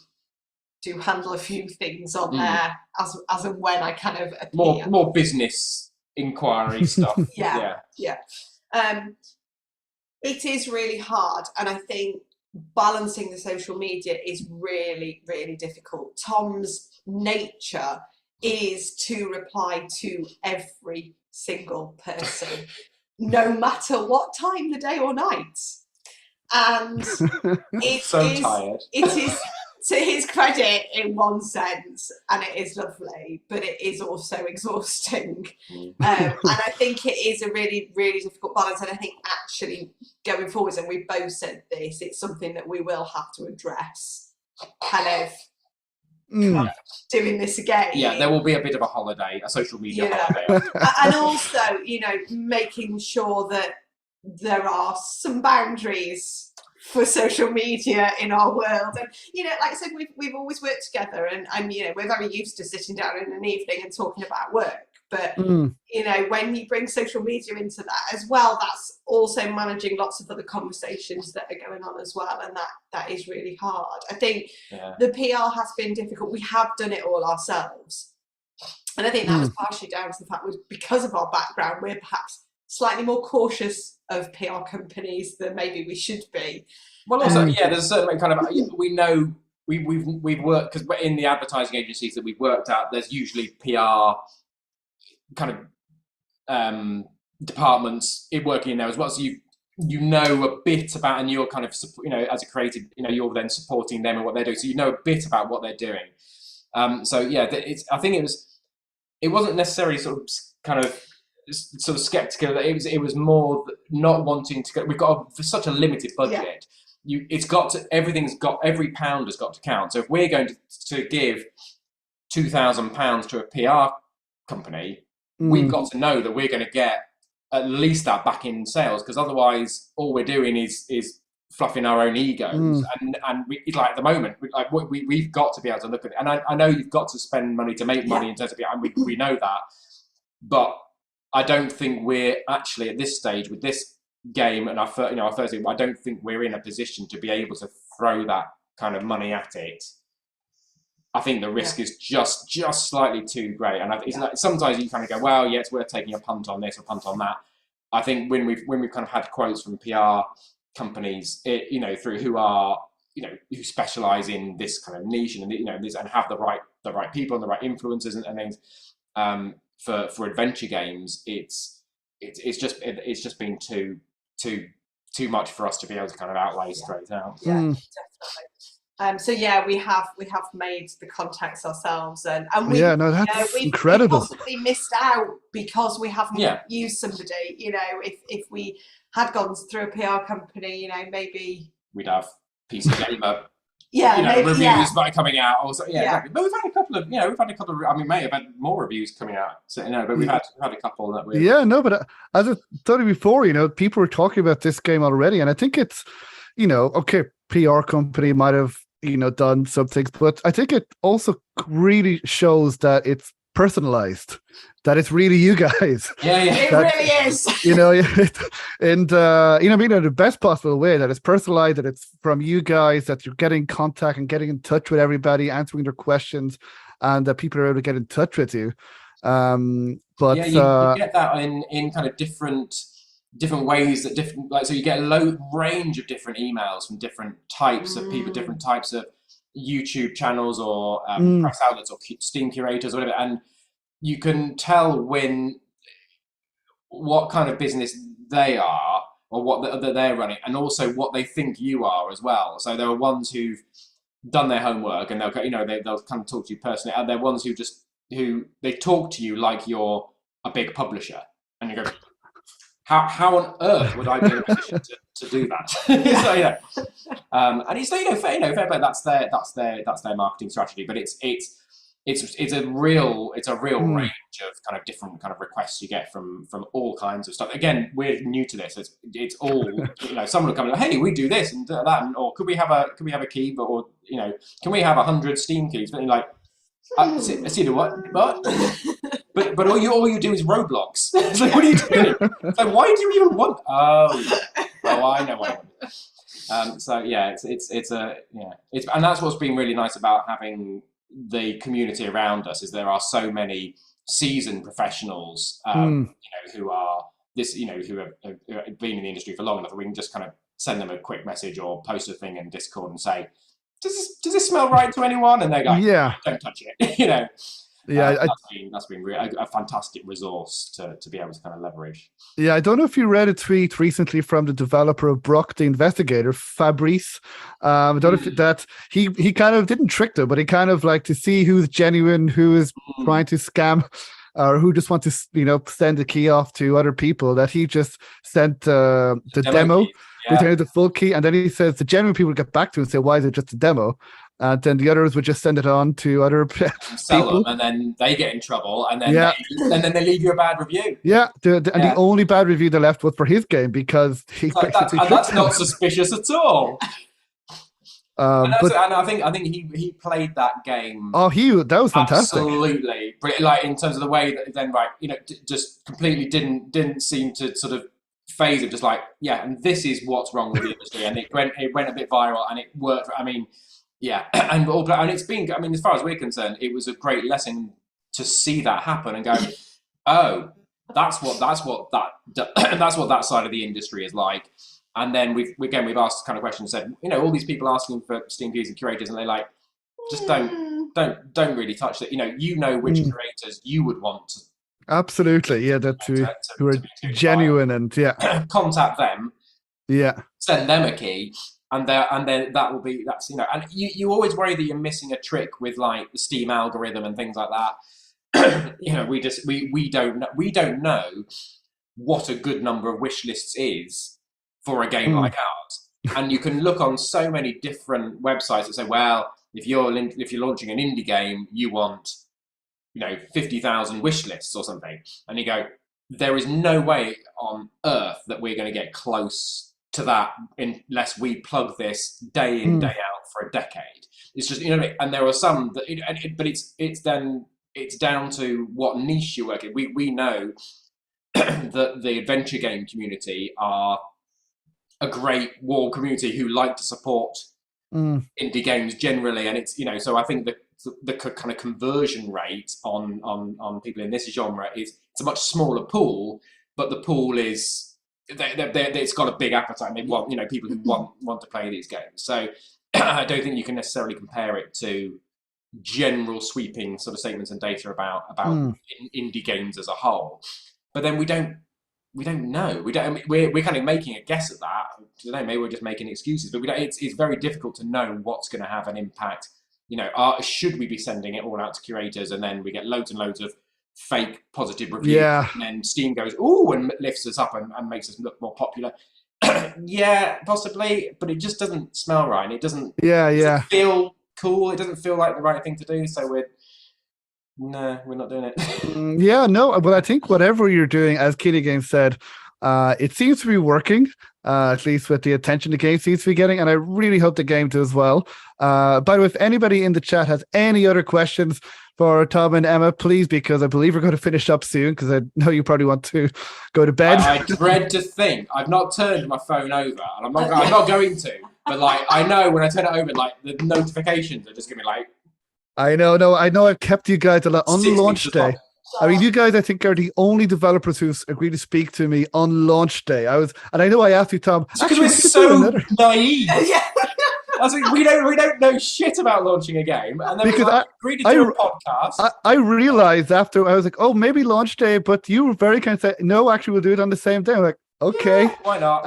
handle a few things on there as and when I kind of appear. More business inquiry stuff. Yeah. It is really hard, and I think balancing the social media is really, really difficult. Tom's nature is to reply to every single person, no matter what time the day or night. And tired. It is to his credit in one sense, and it is lovely, but it is also exhausting. And I think it is a really, really difficult balance. And I think actually going forwards, and we both said this, it's something that we will have to address. Kind of doing this again. Yeah, there will be a bit of a holiday, a social media holiday. And also, making sure that there are some boundaries for social media in our world. And like I said, we've always worked together, and we're very used to sitting down in an evening and talking about work. But when you bring social media into that as well, that's also managing lots of other conversations that are going on as well, and that is really hard. I think the PR has been difficult. We have done it all ourselves, and I think that was partially down to the fact because of our background, we're perhaps slightly more cautious of PR companies than maybe we should be. Well, also, there's a certain kind of, we know we've worked, because in the advertising agencies that we've worked at, there's usually PR kind of departments working in there as well. So you know a bit about, and you're kind of, as a creative, you're then supporting them and what they're doing. So you know a bit about what they're doing. I think it wasn't necessarily sort of skeptical. It was more not wanting to go. We've got such a limited budget. Every pound has got to count. So if we're going to give £2,000 to a PR company, we've got to know that we're going to get at least that back in sales, because otherwise all we're doing is fluffing our own egos. And we, at the moment, we've got to be able to look at it. And I know you've got to spend money to make money in terms of, and we know that, but I don't think we're actually at this stage with this game and our first game, I don't think we're in a position to be able to throw that kind of money at it. I think the risk is just slightly too great, and sometimes you kind of go, well, yeah, it's worth taking a punt on this or punt on that. I think when we've kind of had quotes from PR companies, through who specialize in this kind of niche and this, and have the right people and the right influencers and things. For adventure games, it's just been too much for us to be able to kind of outlay straight out. Yeah, definitely. So we have made the contacts ourselves, and we that's incredible. We've possibly missed out because we haven't used somebody. If we had gone through a PR company, maybe we'd have PC Gamer. Reviews by coming out. Also, exactly. But we've had a couple of. I mean, may have had more reviews coming out. So but we've had a couple that we. But as I told you before, people were talking about this game already, and I think it's, okay, PR company might have done some things, but I think it also really shows that it's personalized, that it's really you guys. It really is. And in the best possible way, that it's personalized, that it's from you guys, that you're getting in contact and getting in touch with everybody, answering their questions, and that people are able to get in touch with you. You get that in kind of different ways, that so you get a range of different emails from different types of people, different types of YouTube channels or press outlets or Steam curators or whatever, and you can tell what kind of business they are or what that they're running, and also what they think you are as well. So there are ones who've done their homework and they'll kind of talk to you personally, and there are ones who they talk to you like you're a big publisher, and you go, how on earth would I be in a position to do that? So yeah, and it's fair play. That's their marketing strategy. But it's a real range of kind of different kind of requests you get from all kinds of stuff. Again, we're new to this. It's all someone will come like, hey, we do this and that, or could we have a key, or can we have 100 Steam keys? But you're like, see the what? But all you do is Roblox. It's like, what are you doing? It's like, why do you even want? Oh, I know what I want. So yeah, and that's what's been really nice about having the community around us, is there are so many seasoned professionals, who are who have been in the industry for long enough that we can just kind of send them a quick message or post a thing in Discord and say, does this smell right to anyone? And they go, yeah, don't touch it. Yeah, that's been really a fantastic resource to be able to kind of leverage. Yeah, I don't know if you read a tweet recently from the developer of Brock the Investigator, Fabrice. I don't know if that he kind of didn't trick them, but he kind of like to see who's genuine, who is trying to scam, or who just want to send the key off to other people. That he just sent the demo. Returned the full key, and then he says the genuine people get back to him and say, why is it just a demo? And then the others would just send it on to other people. And then they get in trouble, and then they leave you a bad review. Yeah, the only bad review they left was for his game, because he that's not suspicious at all. And I think he played that game. Oh, that was fantastic. Absolutely, but like in terms of the way that then just completely didn't seem to sort of phase of just like, yeah, and this is what's wrong with the industry, and it went a bit viral, and it worked. I mean, yeah, and it's been. I mean, as far as we're concerned, it was a great lesson to see that happen and go, oh, that's what that side of the industry is like. And then we've asked kind of questions, said, all these people asking for Steam keys and curators, and they like just don't really touch that. You know which curators you would want to. Absolutely, yeah, who are genuine and contact them, send them a key, and then that's and you always worry that you're missing a trick with like the Steam algorithm and things like that. we don't know what a good number of wish lists is for a game like ours, and you can look on so many different websites that say, well, if you're launching an indie game, you want 50,000 wish lists or something, and you go, there is no way on earth that we're going to get close to that unless we plug this day in day out for a decade. It's just and there are some that but it's down to what niche you work in. We know that the adventure game community are a great warm community who like to support indie games generally, and it's so I think the kind of conversion rate on people in this genre it's a much smaller pool, but the pool is it's got a big appetite. They want people who want to play these games. So I don't think you can necessarily compare it to general sweeping sort of statements and data about indie games as a whole. But then we don't know. We're kind of making a guess at that. I don't know, maybe we're just making excuses, but it's very difficult to know what's going to have an impact. Should we be sending it all out to curators, and then we get loads and loads of fake positive reviews, and then Steam goes, ooh, and lifts us up and makes us look more popular? Yeah, possibly, but it just doesn't smell right, and it doesn't feel cool. It doesn't feel like the right thing to do, so we're not doing it. But I think whatever you're doing, as Kitty Games said, it seems to be working, at least with the attention the game seems to be getting, and I really hope the game does well. By the way, if anybody in the chat has any other questions for Tom and Emma, please, because I believe we're going to finish up soon, because I know you probably want to go to bed. I dread to think. I've not turned my phone over, and I'm not going to, but like I know when I turn it over, like the notifications are just going to be like, I know I've kept you guys a lot on launch day. I mean, you guys, I think, are the only developers who've agreed to speak to me on launch day. I know I asked you, Tom. Because we're so naive. I was like, we don't know shit about launching a game, and then we agreed to do a podcast. I realized after, I was like, oh, maybe launch day, but you were very kind of saying, no, actually, we'll do it on the same day. I'm like, okay, yeah, why not?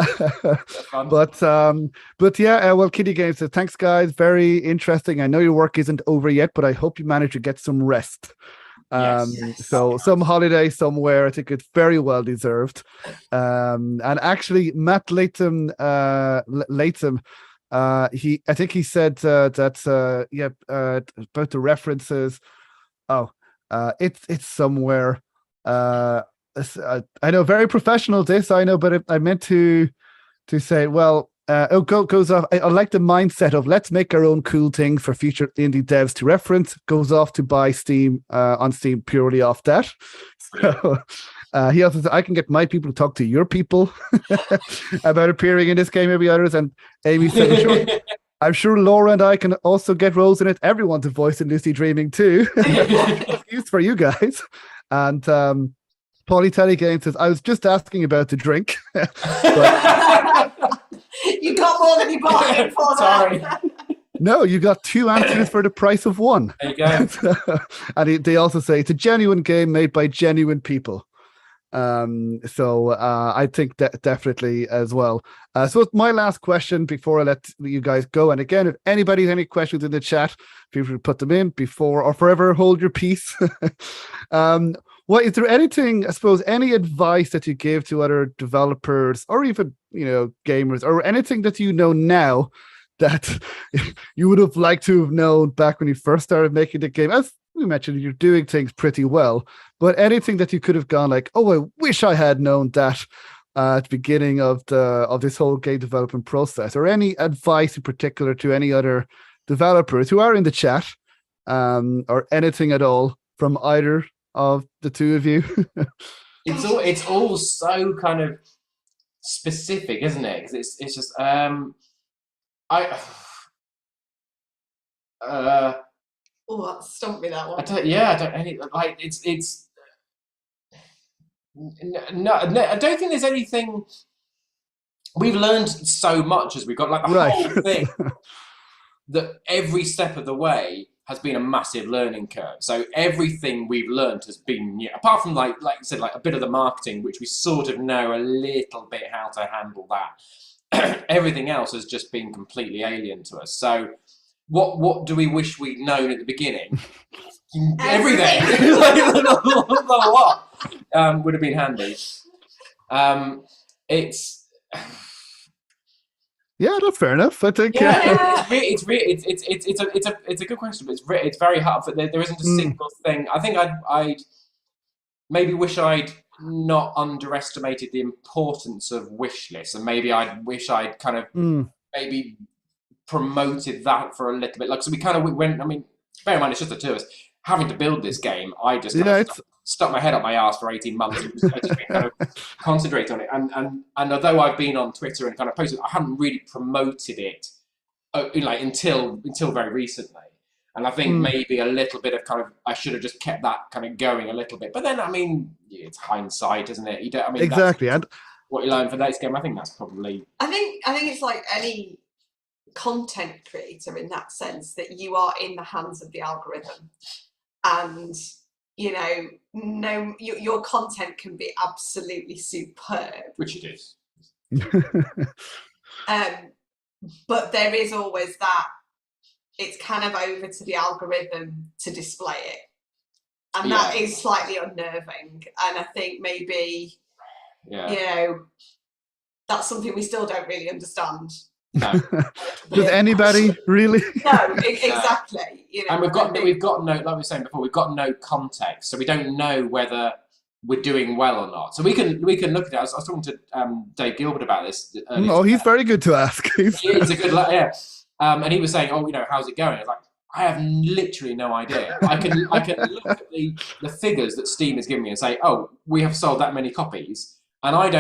but yeah, well, Kitty Games says, thanks, guys, very interesting. I know your work isn't over yet, but I hope you manage to get some rest. So some holiday somewhere, I think it's very well deserved. And actually, Matt Latham, I think he said that about the references. Oh, it's somewhere. I know, very professional. This I know, but I meant to say, well, goes off. I like the mindset of let's make our own cool thing for future indie devs to reference. Goes off to buy Steam on Steam purely off that. So, he also said, I can get my people to talk to your people about appearing in this game, maybe others. And Amy said, I'm sure Laura and I can also get roles in it. Everyone's a voice in Lucy Dreaming too. Use for you guys. And Paulie Telly Game says, I was just asking about the drink. You got more than you bargained for. Sorry. No, you got 2 answers for the price of 1. There you go. And they also say it's a genuine game made by genuine people. So I think that definitely as well. So it's my last question before I let you guys go. And again, if anybody has any questions in the chat, feel free to put them in before or forever hold your peace. What is there anything, I suppose, any advice that you give to other developers or even, gamers, or anything that you know now that you would have liked to have known back when you first started making the game? As we mentioned, you're doing things pretty well, but anything that you could have gone like, oh, I wish I had known that at the beginning of this whole game development process, or any advice in particular to any other developers who are in the chat, or anything at all from either of the two of you? It's all so kind of specific, isn't it? Because it's just oh, that stumped me, that one. I don't think there's anything. We've learned so much as we've got, like, the whole thing, that every step of the way has been a massive learning curve. So everything we've learned has been new, apart from like I said, like a bit of the marketing, which we sort of know a little bit how to handle that. Everything else has just been completely alien to us. So what do we wish we'd known at the beginning? Everything. What would have been handy. Yeah, that's fair enough. I think. Yeah, it's a good question, but it's very hard. There isn't a single thing. I think I'd maybe wish I'd not underestimated the importance of wish lists, and maybe I'd wish I'd kind of maybe promoted that for a little bit. Like, so we kind of went. I mean, bear in mind, it's just the two of us having to build this game. I just stuck my head up my arse for 18 months and just kind of concentrate on it. And although I've been on Twitter and kind of posted, I haven't really promoted it until very recently. And I think maybe a little bit of kind of, I should have just kept that kind of going a little bit. But then, I mean, it's hindsight, isn't it? You don't. I mean, exactly. And what you learn for this game, I think that's probably. I think it's like any content creator in that sense, that you are in the hands of the algorithm, and your content can be absolutely superb, which it is. But there is always that it's kind of over to the algorithm to display it, and that is slightly unnerving. And I think maybe that's something we still don't really understand. No. Does anybody really? No, exactly. And we've got no, like we were saying before, we've got no context, so we don't know whether we're doing well or not. So we can look at it. I was talking to Dave Gilbert about this. He's very good to ask. He's a good, and he was saying, how's it going? I was like, I have literally no idea. I can look at the figures that Steam is giving me and say, oh, we have sold that many copies. And I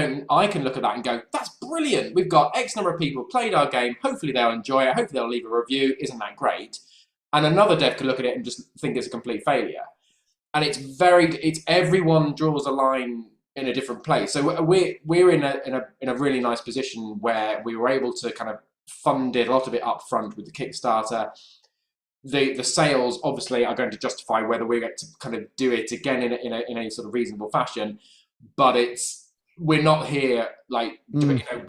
can look at that and go, that's brilliant. We've got X number of people played our game. Hopefully they'll enjoy it. Hopefully they'll leave a review. Isn't that great? And another dev could look at it and just think it's a complete failure. And it's everyone draws a line in a different place. So we're in a really nice position where we were able to kind of fund it, a lot of it up front with the Kickstarter. The sales obviously are going to justify whether we're going to kind of do it again in a sort of reasonable fashion. But we're not here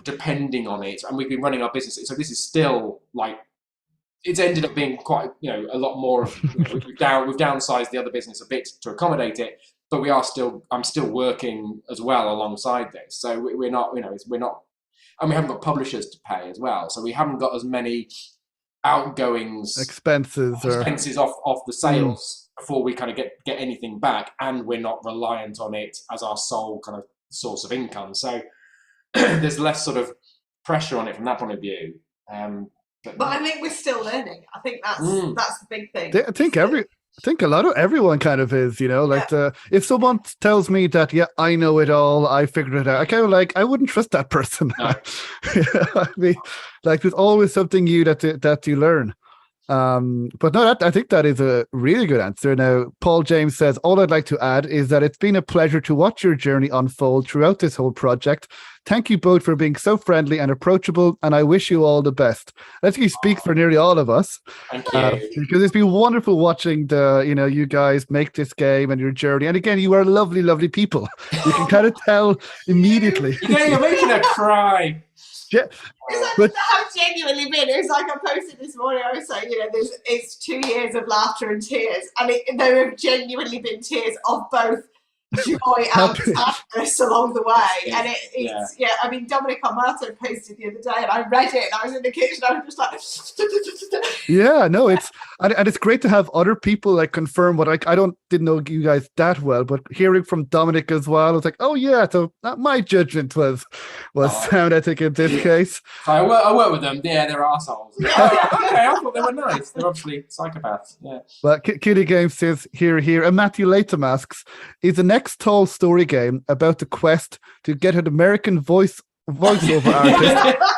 depending on it, and we've been running our business. So this is still like it's ended up being quite, a lot more of, we've downsized the other business a bit to accommodate it, but I'm still working as well alongside this. So we're not, we're not, and we haven't got publishers to pay as well. So we haven't got as many outgoings, expenses off the sales before we kind of get anything back, and we're not reliant on it as our sole kind of source of income. So there's less sort of pressure on it from that point of view. But I think we're still learning. I think that's the big thing. I think a lot of everyone kind of is, if someone tells me that, I know it all, I figured it out, I kind of I wouldn't trust that person. No. I mean, there's always something new that you learn. But no, I think that is a really good answer. Now, Paul James says, all I'd like to add is that it's been a pleasure to watch your journey unfold throughout this whole project. Thank you both for being so friendly and approachable, and I wish you all the best. I think you speak for nearly all of us. Thank you. Because it's been wonderful watching you guys make this game and your journey. And again, you are lovely, lovely people. You can kind of tell immediately. You're making her cry. Yeah, but how genuinely been. It was I posted this morning. I was saying, it's 2 years of laughter and tears, and there have genuinely been tears of both joy and sadness along the way. And it's I mean, Dominic Armato posted the other day, and I read it, and I was in the kitchen. I was just like, yeah, no, it's and it's great to have other people confirm what I didn't know you guys that well, but hearing from Dominic as well, I was like, oh yeah, so my judgment was sound. I think in this case, I work with them. Yeah, they're assholes. Okay, I thought they were nice. They're obviously psychopaths. Yeah. But Kitty Games says here, and Matthew Latham asks, is the next tall story game about the quest to get an American voiceover artist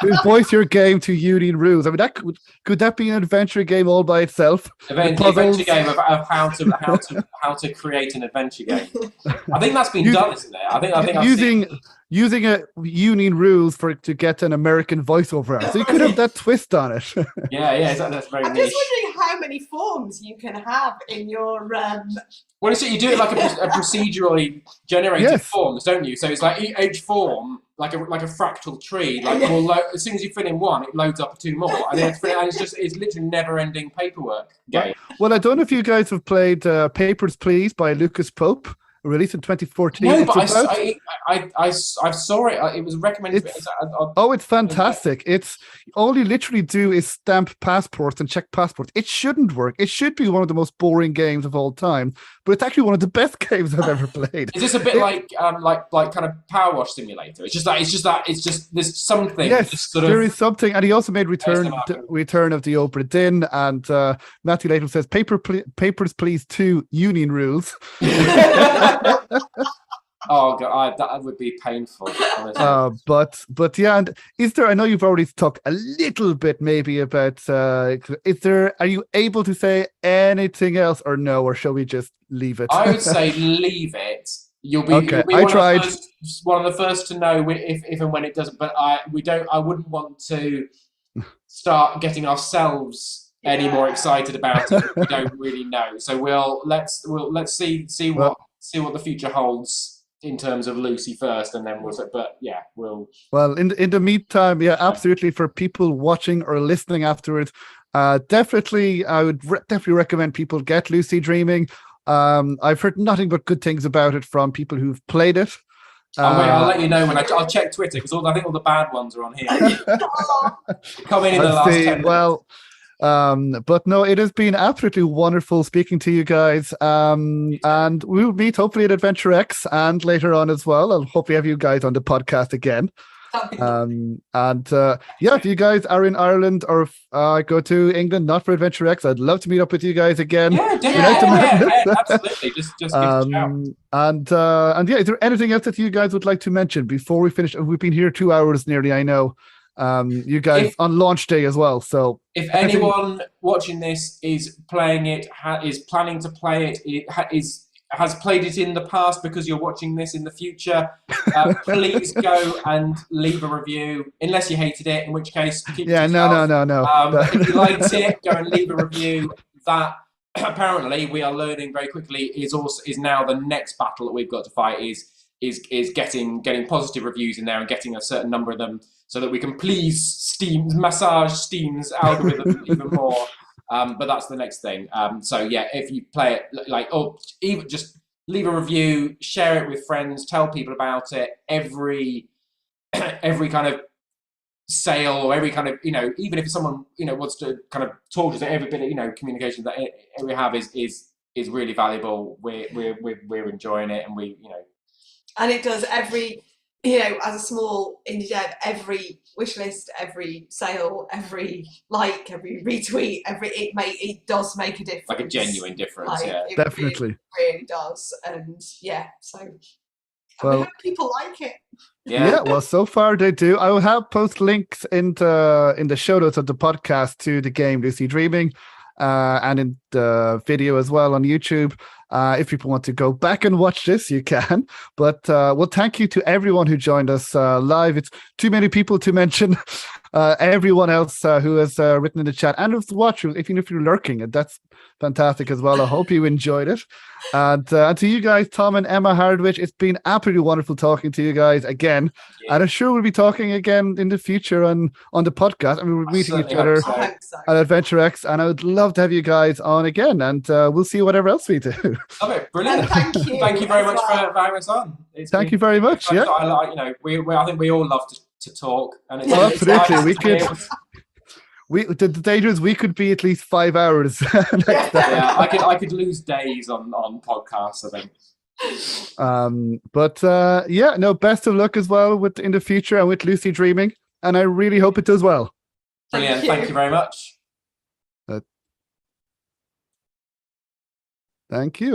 to voice your game to union rules? I mean, could that be an adventure game all by itself? Adventure game of how to create an adventure game. I think that's been done, isn't it? I think using a union rules to get an American voiceover artist. So you could have that twist on it. Yeah, that's very I'm niche. just wondering how many forms you can have in your Well, it's you do it like a procedurally generated forms, don't you? So it's like each form, like a fractal tree. As soon as you fill in one, it loads up 2 more, and it's literally never-ending paperwork game. Well, I don't know if you guys have played Papers, Please by Lucas Pope, released in 2014. No, but I saw it. It was recommended. It's fantastic. It's all you literally do is stamp passports and check passports. It shouldn't work. It should be one of the most boring games of all time, but it's actually one of the best games I've ever played. Is this a bit like kind of Power Wash Simulator? It's just there's something. Yes, there is something. And he also made Return of the Obra Dinn, and Matthew Latham says Papers, Please 2 Union Rules. Oh god, that would be painful. But yeah, and is there? I know you've already talked a little bit maybe about. Are you able to say anything else, or no, or shall we just leave it? I would say leave it. You'll be one of the first to know if and when it doesn't. But I wouldn't want to start getting ourselves any more excited about it. We don't really know. So let's see what the future holds in terms of Lucy first, and then we'll. Well, in the meantime, absolutely, for people watching or listening afterwards, definitely, I would definitely recommend people get Lucy Dreaming. I've heard nothing but good things about it from people who've played it. I'll let you know when I'll check Twitter, because I think all the bad ones are on here. Come in the last 10 minutes. Well. But no, it has been absolutely wonderful speaking to you guys. And we'll meet hopefully at Adventure X and later on as well. I'll hopefully have you guys on the podcast again. If you guys are in Ireland or go to England, not for Adventure X, I'd love to meet up with you guys again. Yeah, absolutely. Just give us a shout. Is there anything else that you guys would like to mention before we finish? We've been here 2 hours nearly, I know. You guys on launch day as well. So if anyone watching this is playing it, is planning to play it, has played it in the past because you're watching this in the future, please go and leave a review. Unless you hated it, in which case, keep it to yourself. No. If you liked it, go and leave a review. That apparently we are learning very quickly is now the next battle that we've got to fight. is getting positive reviews in there and getting a certain number of them, so that we can please massage Steam's algorithm even more. But that's the next thing. So yeah, if you play it, or even just leave a review, share it with friends, tell people about it. Every kind of sale, or every kind of, even if someone wants to kind of talk to us, every bit of communication that we have is really valuable. We're enjoying it, and and it does as a small indie dev, every wish list, every sale, every every retweet, it does make a difference. Like a genuine difference, yeah. Definitely. It really does. And so we hope people like it. Yeah, well, so far they do. I will have post links in the show notes of the podcast to the game Lucid Dreaming, and in the video as well on YouTube. If people want to go back and watch this, you can. But well, thank you to everyone who joined us live. It's too many people to mention. Everyone else who has written in the chat and who's watching, even if you're lurking, and that's fantastic as well. I hope you enjoyed it. And to you guys, Tom and Emma Hardwidge, it's been absolutely wonderful talking to you guys again. And I'm sure we'll be talking again in the future on the podcast. I mean, we're meeting each other at Adventure X, and I would love to have you guys on again, and we'll see whatever else we do. Okay, brilliant. Thank you. Thank you very much for having us on. Thank you very much. Yeah, I think we all love to talk, and absolutely. The danger is we could be at least 5 hours next time. Yeah, I could lose days on podcasts, I think. But best of luck as well in the future and with Lucid Dreaming, and I really hope it does well. Brilliant. Thank you very much. Thank you.